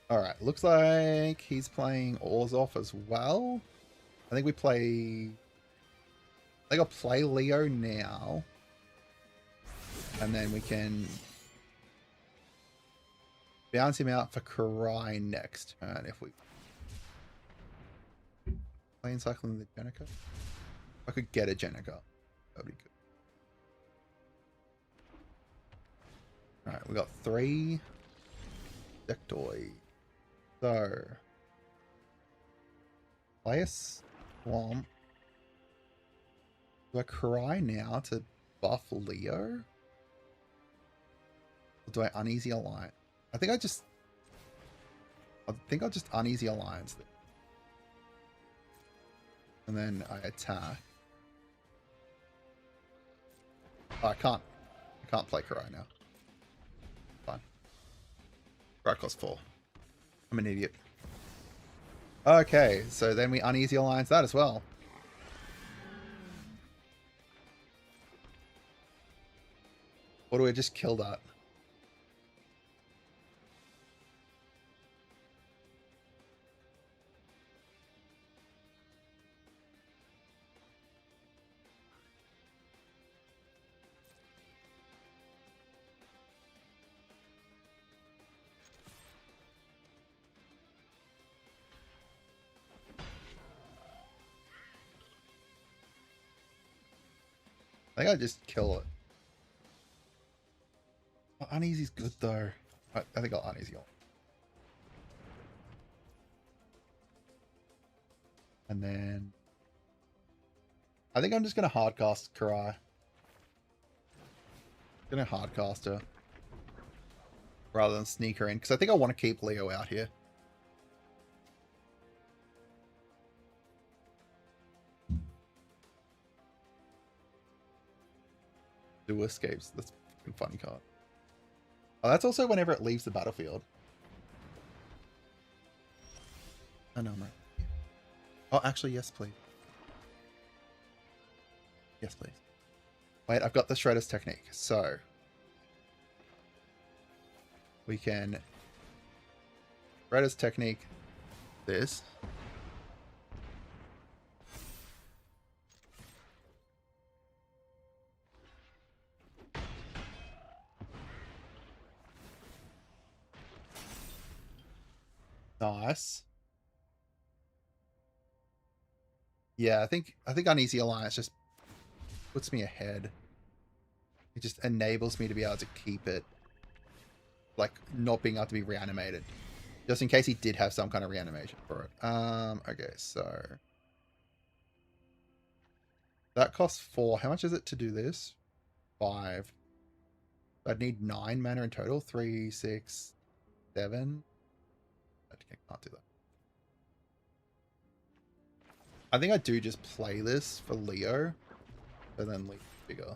Alright, looks like he's playing Orzhov as well. I think we play... I think I'll play Leo now. And then we can bounce him out for Karai next turn if we... Plane cycling the Jenica. If I could get a Jenica, that'd be good. Alright, we got 3 deck toys. So, play a Swamp. Do I Cry now to buff Leo? Or do I Uneasy Alliance? I think I'll just Uneasy Alliance. And then I attack. Oh, I can't play Cry now. Fine. Cry costs 4. I'm an idiot. Okay, so then we Uneasy Alliance that as well. Or do we just kill that? I think I just kill it. Oh, Uneasy's good though. I think I'll Uneasy all. And then I think I'm just gonna hardcast Karai. Gonna hardcast her rather than sneak her in, because I think I want to keep Leo out here. Do escapes. That's a fucking funny card. Oh, that's also whenever it leaves the battlefield. Oh, no, I'm right. Oh, actually, yes, please. Yes, please. Wait, I've got the Shredder's technique. So, we can Shredder's technique this. Nice. Yeah, I think Uneasy Alliance just puts me ahead. It just enables me to be able to keep it, like, not being able to be reanimated. Just in case he did have some kind of reanimation for it. Okay, so that costs 4. How much is it to do this? 5. I'd need 9 mana in total. 3, 6, 7. I can't do that. I think I do just play this for Leo, and then leave bigger.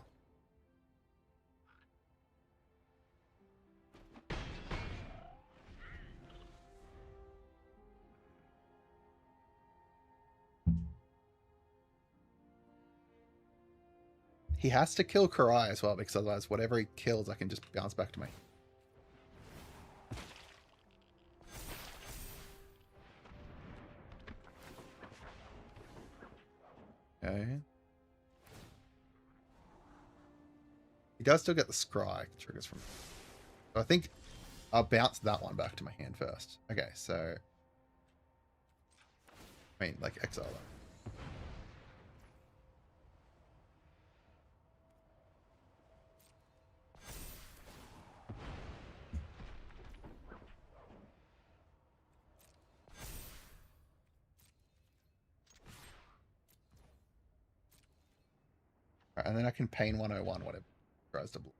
He has to kill Karai as well, because otherwise whatever he kills I can just bounce back to me. Okay. He does still get the scry triggers from. So I think I'll bounce that one back to my hand first. Okay, so I mean, like, exile that. Right, and then I can pain 101 whatever tries to block.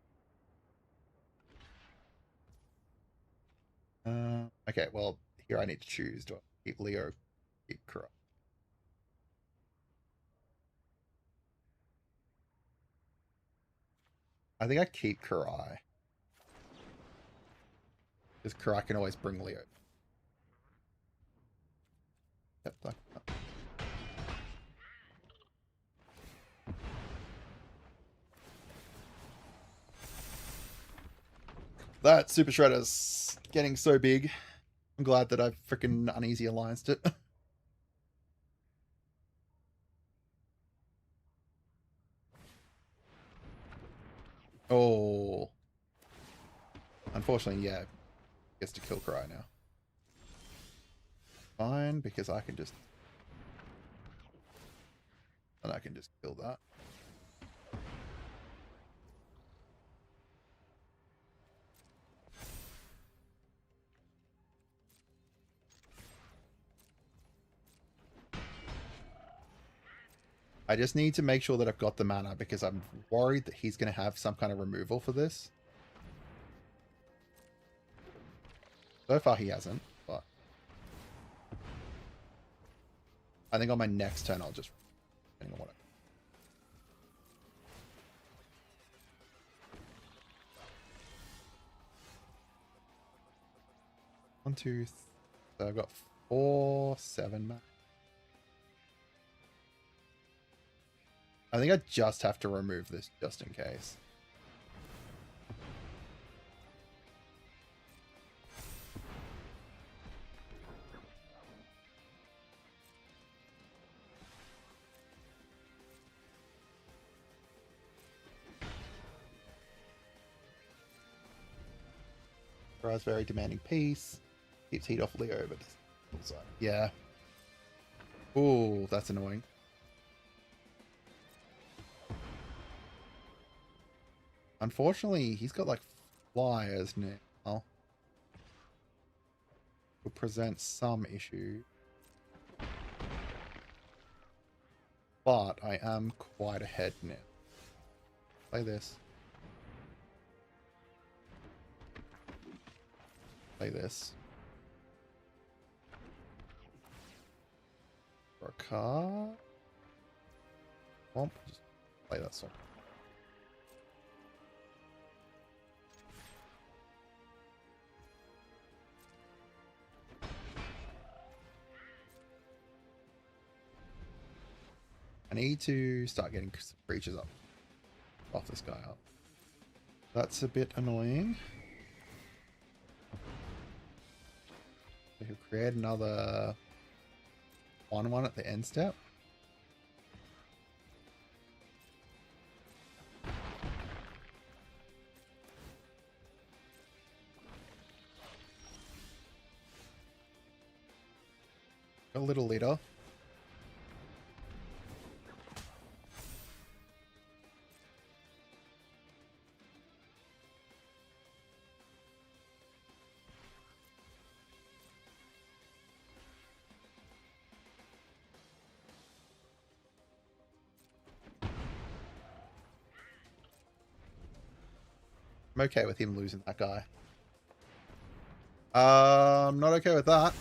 Okay, well, here I need to choose. Do I keep Leo or keep Karai? I think I keep Karai. Because Karai can always bring Leo. Yep, that Super Shredder's getting so big. I'm glad that I've freaking Uneasy Allianced it. Oh. Unfortunately, yeah. Gets to kill Karai now. Fine, because I can just... And I can just kill that. I just need to make sure that I've got the mana, because I'm worried that he's going to have some kind of removal for this. So far he hasn't, but I think on my next turn I'll just... Depending on what 1, 2, so I've got 4, 7 mana. I think I just have to remove this just in case. Karai's very demanding piece. Keeps heat off Leo, but yeah. Ooh, that's annoying. Unfortunately, he's got like flyers now. Will present some issue. But I am quite ahead now. Play this. Play this. For a card. Womp. Just play that song. need to start getting some creatures up. Off this guy up. That's a bit annoying. So he'll create another 1/1 at the end step. A little later. I'm okay with him losing that guy. I'm not okay with that.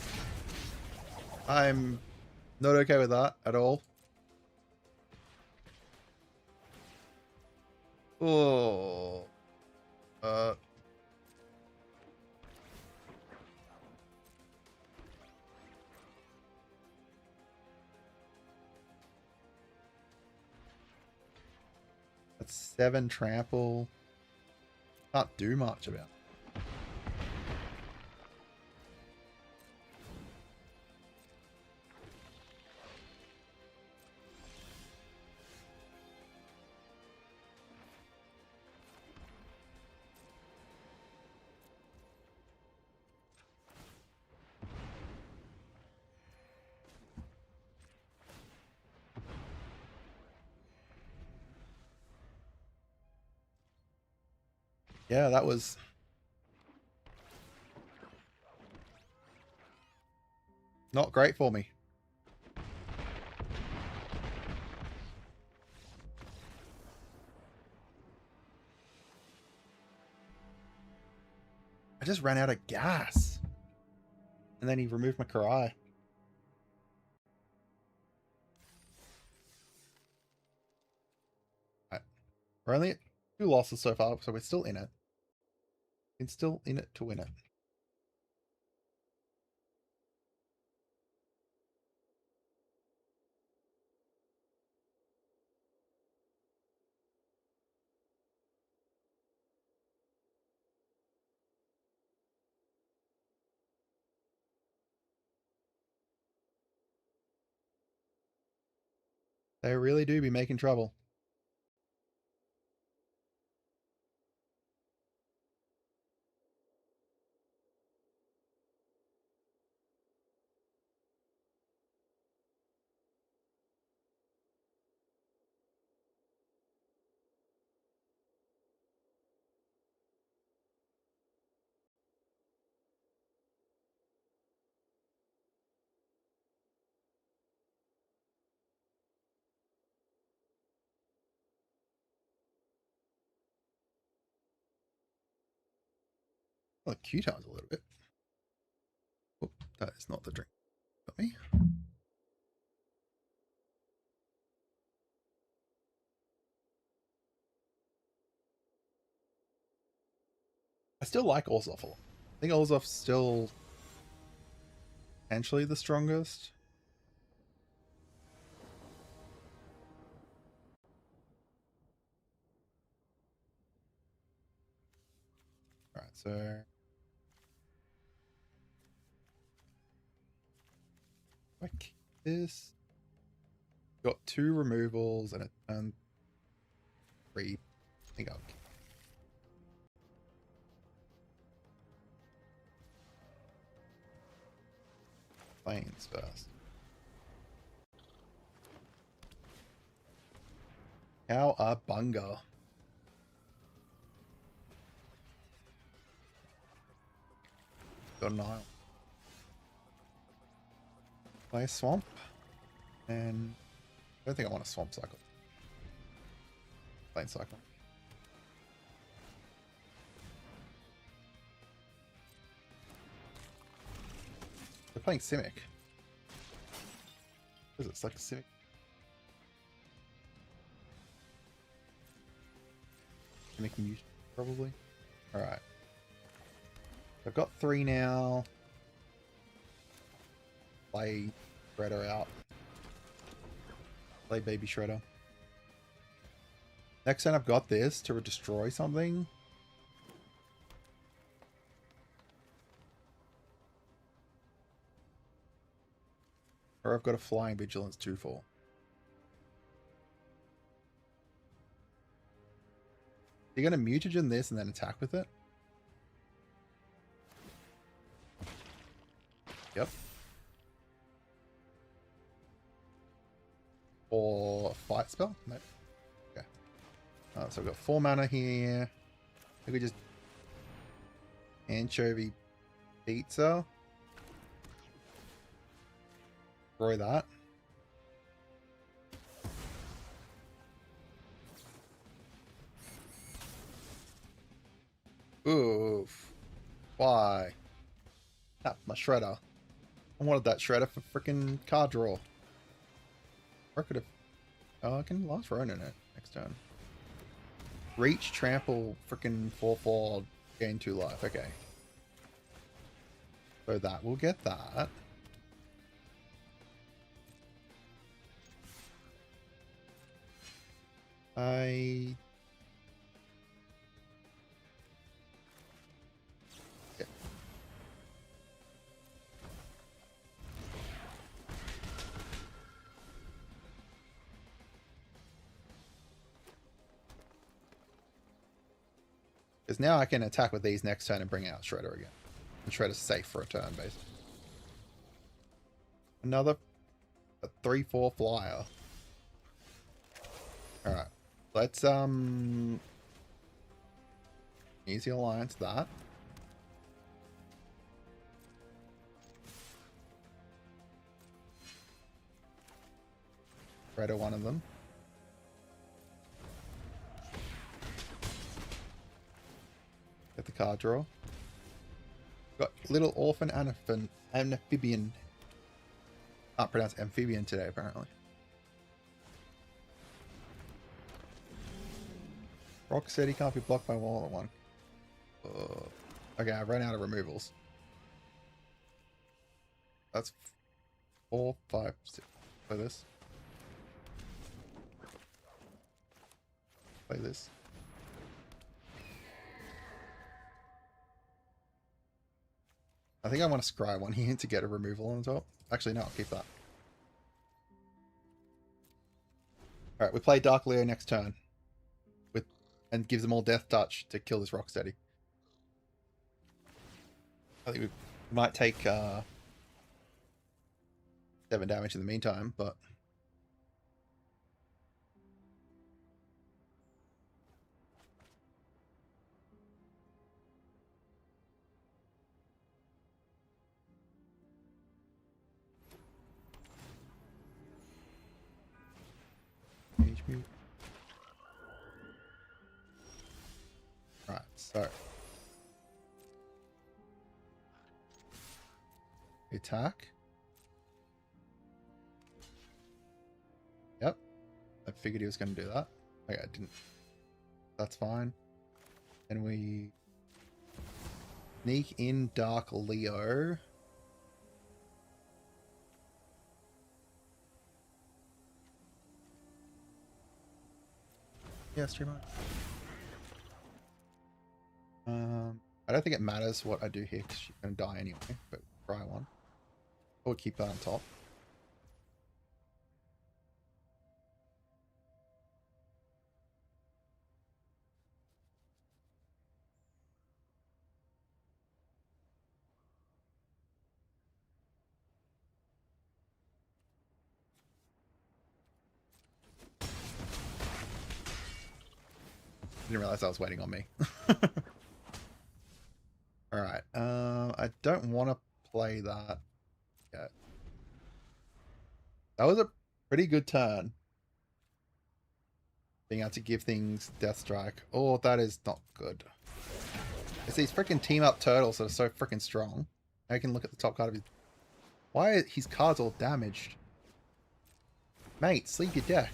I'm not okay with that at all. Oh. That's 7 trample. Can't do much about it. Yeah, that was not great for me. I just ran out of gas. And then he removed my Karai. Right. We're only at 2 losses so far, so we're still in it. It's still in it to win it. They really do be making trouble. Well, Q-times a little bit. Oh, that is not the drink. Got me. I still like Orzhov a lot. I think Orzhov's still potentially the strongest. Alright, so I keep this. Got 2 removals and a turn 3. I think I'll keep planes first. Cowabunga. Got an isle. Play a swamp. And I don't think I want a swamp cycle. Plane cycle. They're playing Simic. What is it? It's like a Simic. Simic mute, probably. Alright. I've got 3 now. Play Redder out. Play Baby Shredder. Next turn I've got this to destroy something. Or I've got a Flying Vigilance 2/4. You're going to mutagen this and then attack with it? Yep. Or fight spell? Nope. Okay. So we've got 4 mana here. I could just anchovy pizza. Destroy that. Oof. Why? Tap my shredder. I wanted that shredder for freaking card draw. Or I could have. Oh, I can last Ronin it next turn. Reach, trample, freaking 4/4, gain 2 life. Okay. So that will get that. Yeah. Because now I can attack with these next turn and bring out Shredder again. And Shredder's safe for a turn, basically. Another 3/4 flyer. Alright. Let's easy alliance that. Shredder one of them. Get the card draw. Got Little Orphan Amphibian. Can't pronounce amphibian today, apparently. Rock said he can't be blocked by one. Okay, I ran out of removals. That's 4, 5, 6. Play this. Play this. I think I want to scry one here to get a removal on the top. Actually, no, I'll keep that. Alright, we play Dark Leo next turn. And gives them all Death Touch to kill this Rocksteady. I think we might take 7 damage in the meantime, but... HP. Right, so... Attack. Yep. I figured he was going to do that. Okay, I didn't. That's fine. And we... Sneak in Dark Leo. Yeah, streamer. I don't think it matters what I do here because she's going to die anyway, but try one. Or keep that on top. Didn't realize I was waiting on me. Alright, I don't want to play that yet. That was a pretty good turn. Being able to give things Death Strike. Oh, that is not good. It's these freaking team up turtles that are so freaking strong. I can look at the top card of his... Why are his cards all damaged? Mate, sleep your deck.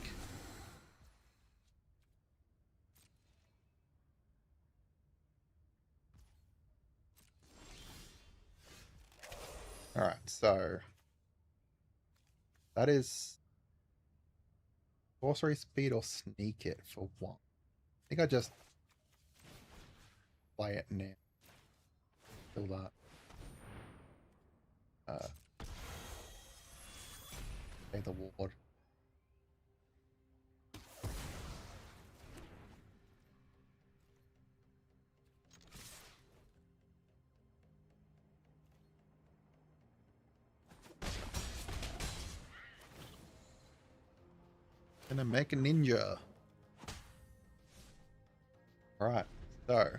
Alright, so... That is... Sorcery speed or sneak it for one. I think I just play it now. Kill that. Pay the ward. Gonna make a ninja. Alright, so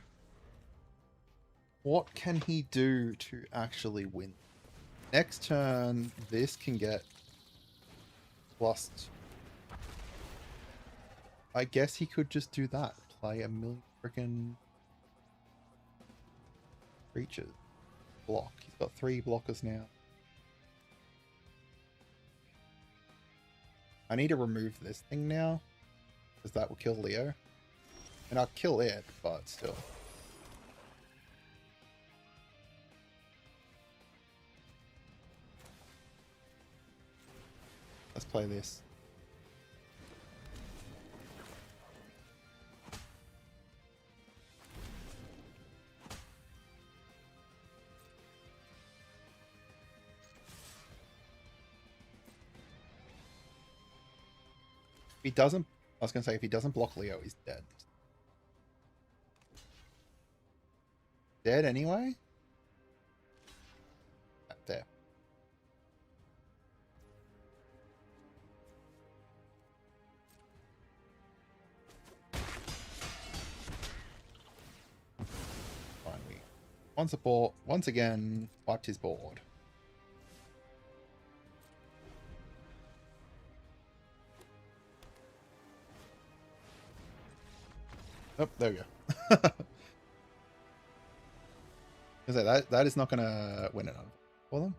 what can he do to actually win? Next turn, this can get plus. I guess he could just do that. Play a million freaking creatures. Block. He's got 3 blockers now. I need to remove this thing now, because that will kill Leo. And I'll kill it, but still. Let's play this. If he doesn't, I was going to say, if he doesn't block Leo, he's dead. Dead anyway? There. Fine, we one support, once again, wiped his board. Oh, there we go. That is not going to win it for them.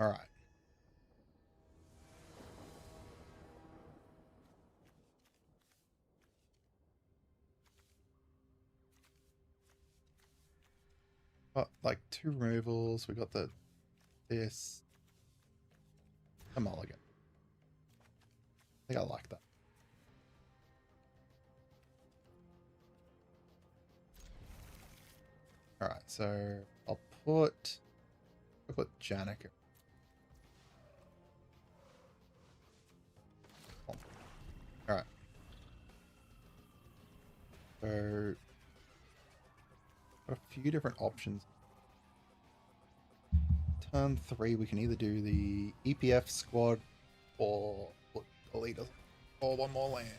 All right. Got like 2 removals. We got this. A mulligan. I think I like that. All right, so I'll put Janik. All right. So got a few different options. Turn 3, we can either do the EPF squad or put a leader or one more land.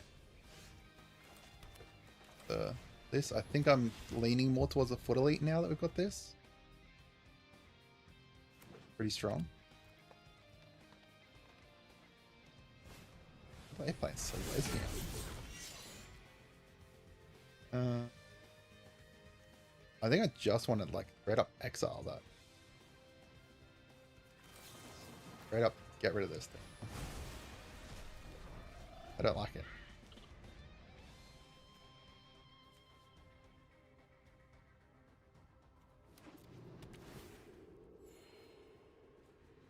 This, I think I'm leaning more towards a foot elite now that we've got this. Pretty strong. They're playing so lazy now. I think I just want to like straight up exile that. Straight up get rid of this thing. I don't like it.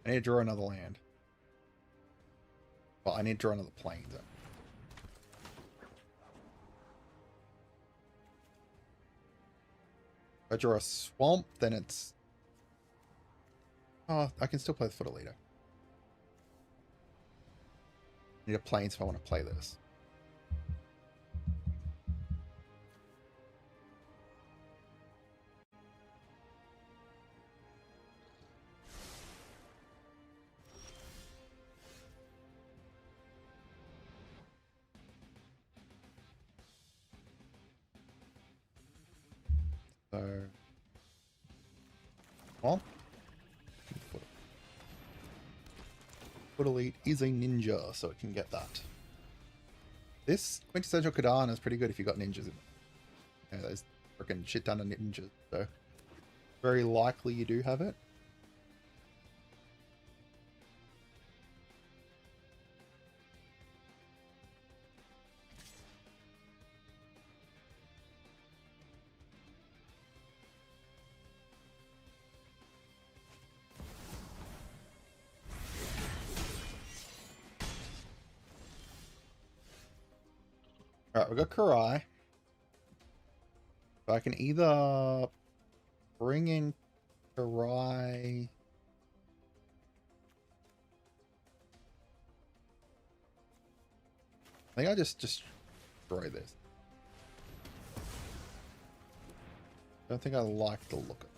I need to draw another land. Well, I need to draw another plane though. If I draw a swamp, then it's... Oh, I can still play the Footer Leader. I need a Plains if I want to play this. So... Well... Footer Elite is a ninja, so it can get that. This Quintessential Kadana is pretty good if you got ninjas in it. Yeah, there's freaking shit ton of ninjas, so very likely you do have it. Alright, we've got Karai. So I can either bring in Karai... I think I just destroy this. I don't think I like the look of it.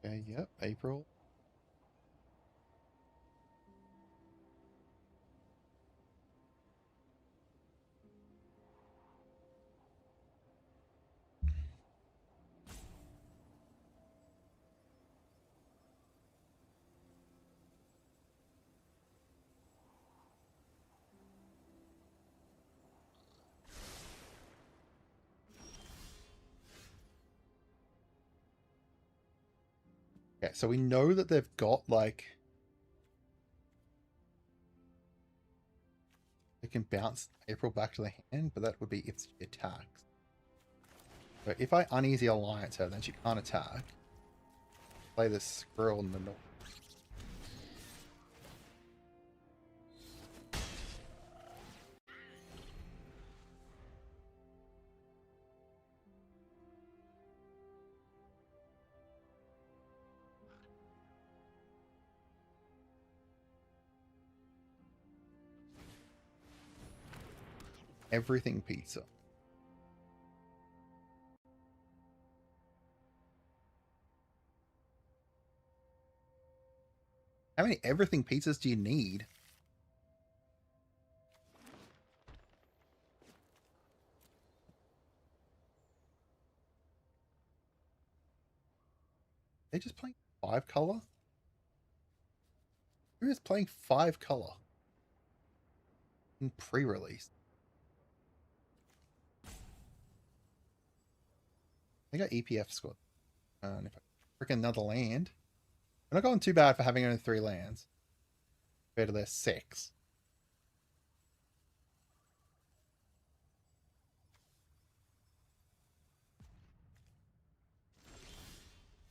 Okay, yep, April. Okay, so we know that they've got, like... They can bounce April back to the hand, but that would be if she attacks. So if I uneasy alliance her, then she can't attack. Play this squirrel in the north. Everything pizza. How many everything pizzas do you need? They're just playing 5 color? Who is playing 5 color in pre-release? I got EPF squad. And if I freaking another land, we're not going too bad for having only 3 lands compared to their 6.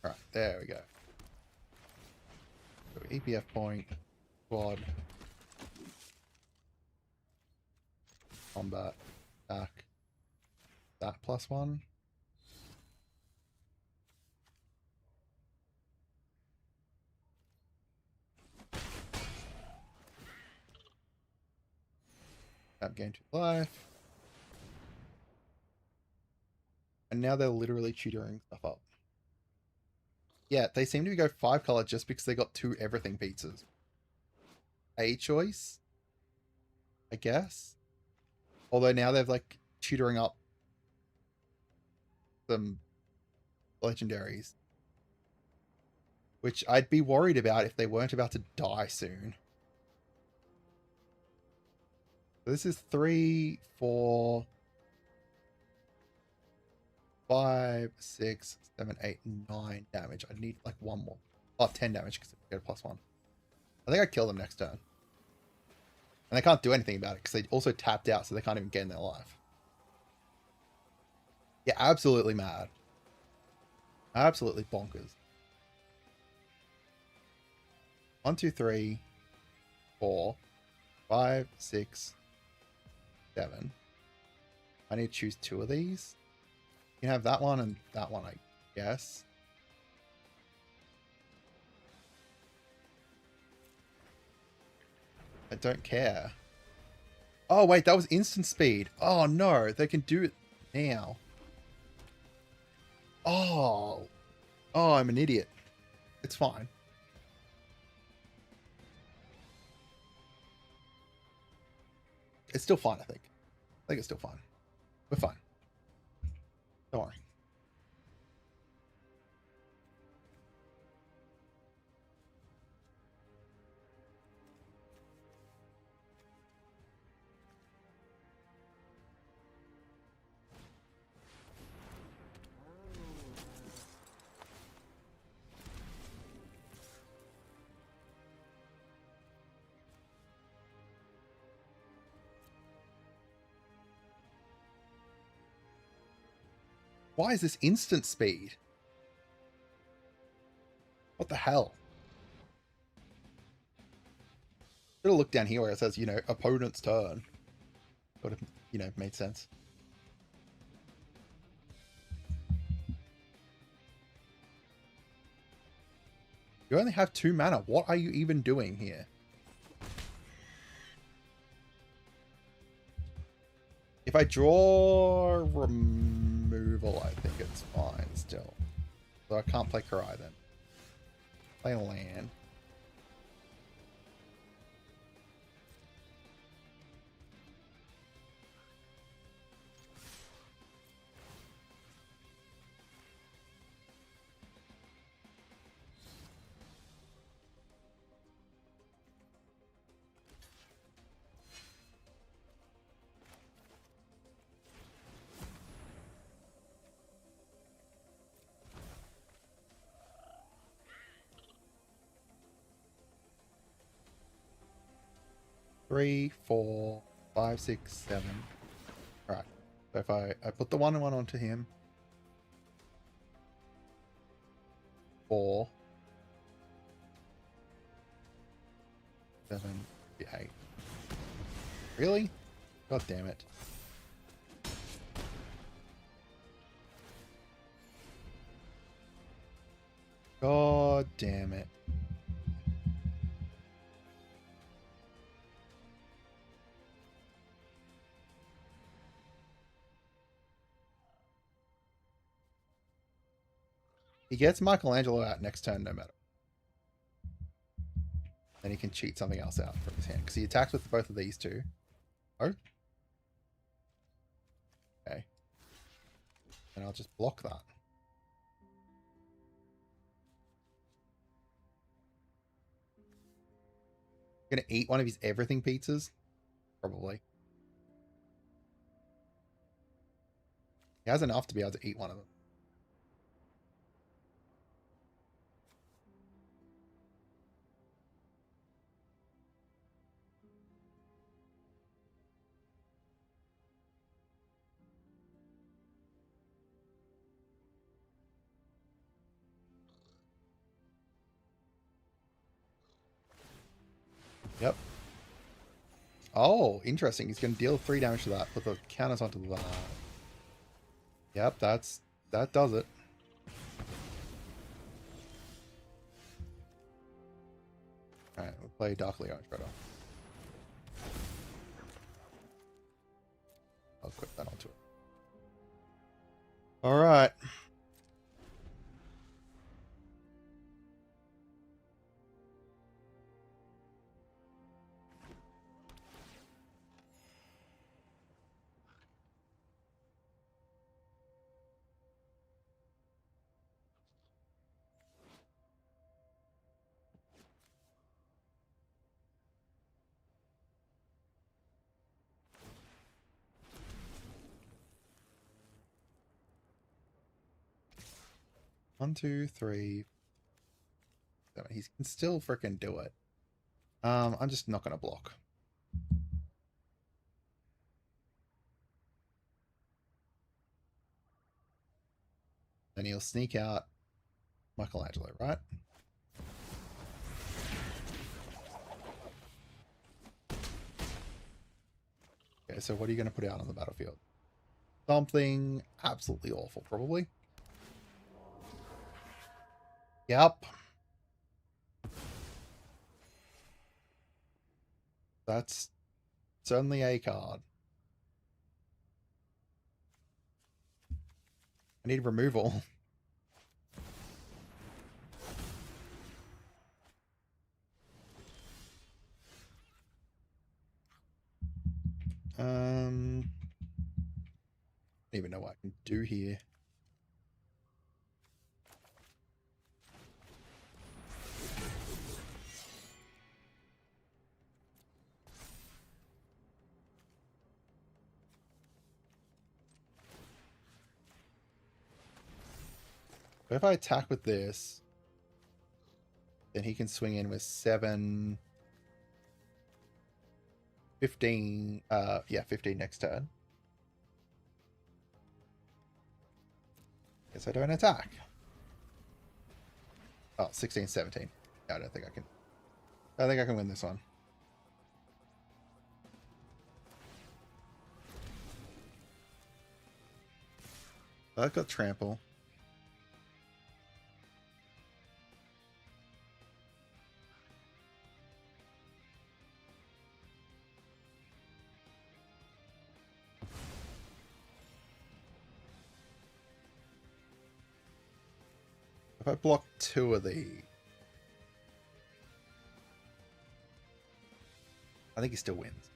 Right, there we go. So EPF point, squad, combat, attack, that +1. That gain 2 life. And now they're literally tutoring stuff up. Yeah, they seem to go 5 color just because they got 2 everything pizzas. A choice, I guess. Although now they've like tutoring up some legendaries. Which I'd be worried about if they weren't about to die soon. So this is 3, 4, 5, 6, 7, 8, 9 damage. I need like one more. Oh, 10 damage because I get a +1. I think I kill them next turn. And they can't do anything about it because they also tapped out, so they can't even get in their life. Yeah, absolutely mad. Absolutely bonkers. 1, 2, 3, 4, 5, 6, 7. I need to choose 2 of these. You can have that one and that one, I guess. I don't care. Oh, wait, that was instant speed. Oh, no, they can do it now. Oh. Oh, I'm an idiot. It's fine. It's still fine, I think. I think it's still fine. We're fine. Don't worry. Why is this instant speed? What the hell? Should have looked down here where it says, you know, opponent's turn. Would have, you know, made sense. You only have 2 mana. What are you even doing here? If I draw removal, I think it's fine still. So I can't play Karai then. Play a land. Three, 4, 5, 6, 7. Alright. So if I put the 1 and 1 onto him. 4. 7, 8. Really? God damn it. God damn it. He gets Michelangelo out next turn no matter. Then he can cheat something else out from his hand. Because he attacks with both of these two. Oh. Okay. And I'll just block that. Gonna eat one of his everything pizzas? Probably. He has enough to be able to eat one of them. Yep. Oh, interesting. He's going to deal 3 damage to that. Put the counters onto that. Yep, that does it. Alright, we'll play Darkly Orange Rider. I'll equip that onto it. Alright. 1, 2, 3, 7. He can still freaking do it. I'm just not going to block. And he'll sneak out Michelangelo, right? Okay, so what are you going to put out on the battlefield? Something absolutely awful, probably. Yep. That's certainly a card. I need removal. I don't even know what I can do here. But if I attack with this, then he can swing in with 7, 15, yeah, 15 next turn. Guess I don't attack. Oh, 16, 17. I don't think I can. I think I can win this one. I've got trample. If I block 2 of these, I think he still wins.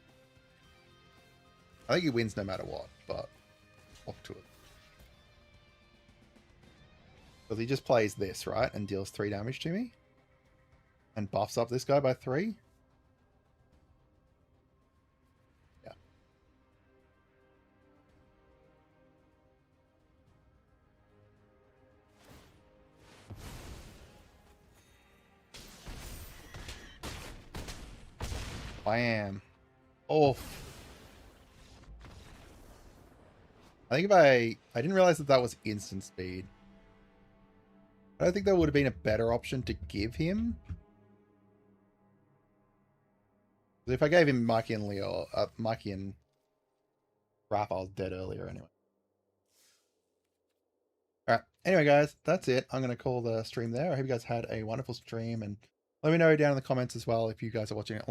I think he wins no matter what, but block 2 of them. Because he just plays this, right? And deals 3 damage to me. And buffs up this guy by 3. Yeah. Bam. Oh. I think if I didn't realize that that was instant speed. I don't think that would have been a better option to give him. If I gave him Mikey and Leo, Mikey and Raph, I was dead earlier anyway. Alright, anyway guys, that's it. I'm going to call the stream there. I hope you guys had a wonderful stream, and let me know down in the comments as well if you guys are watching it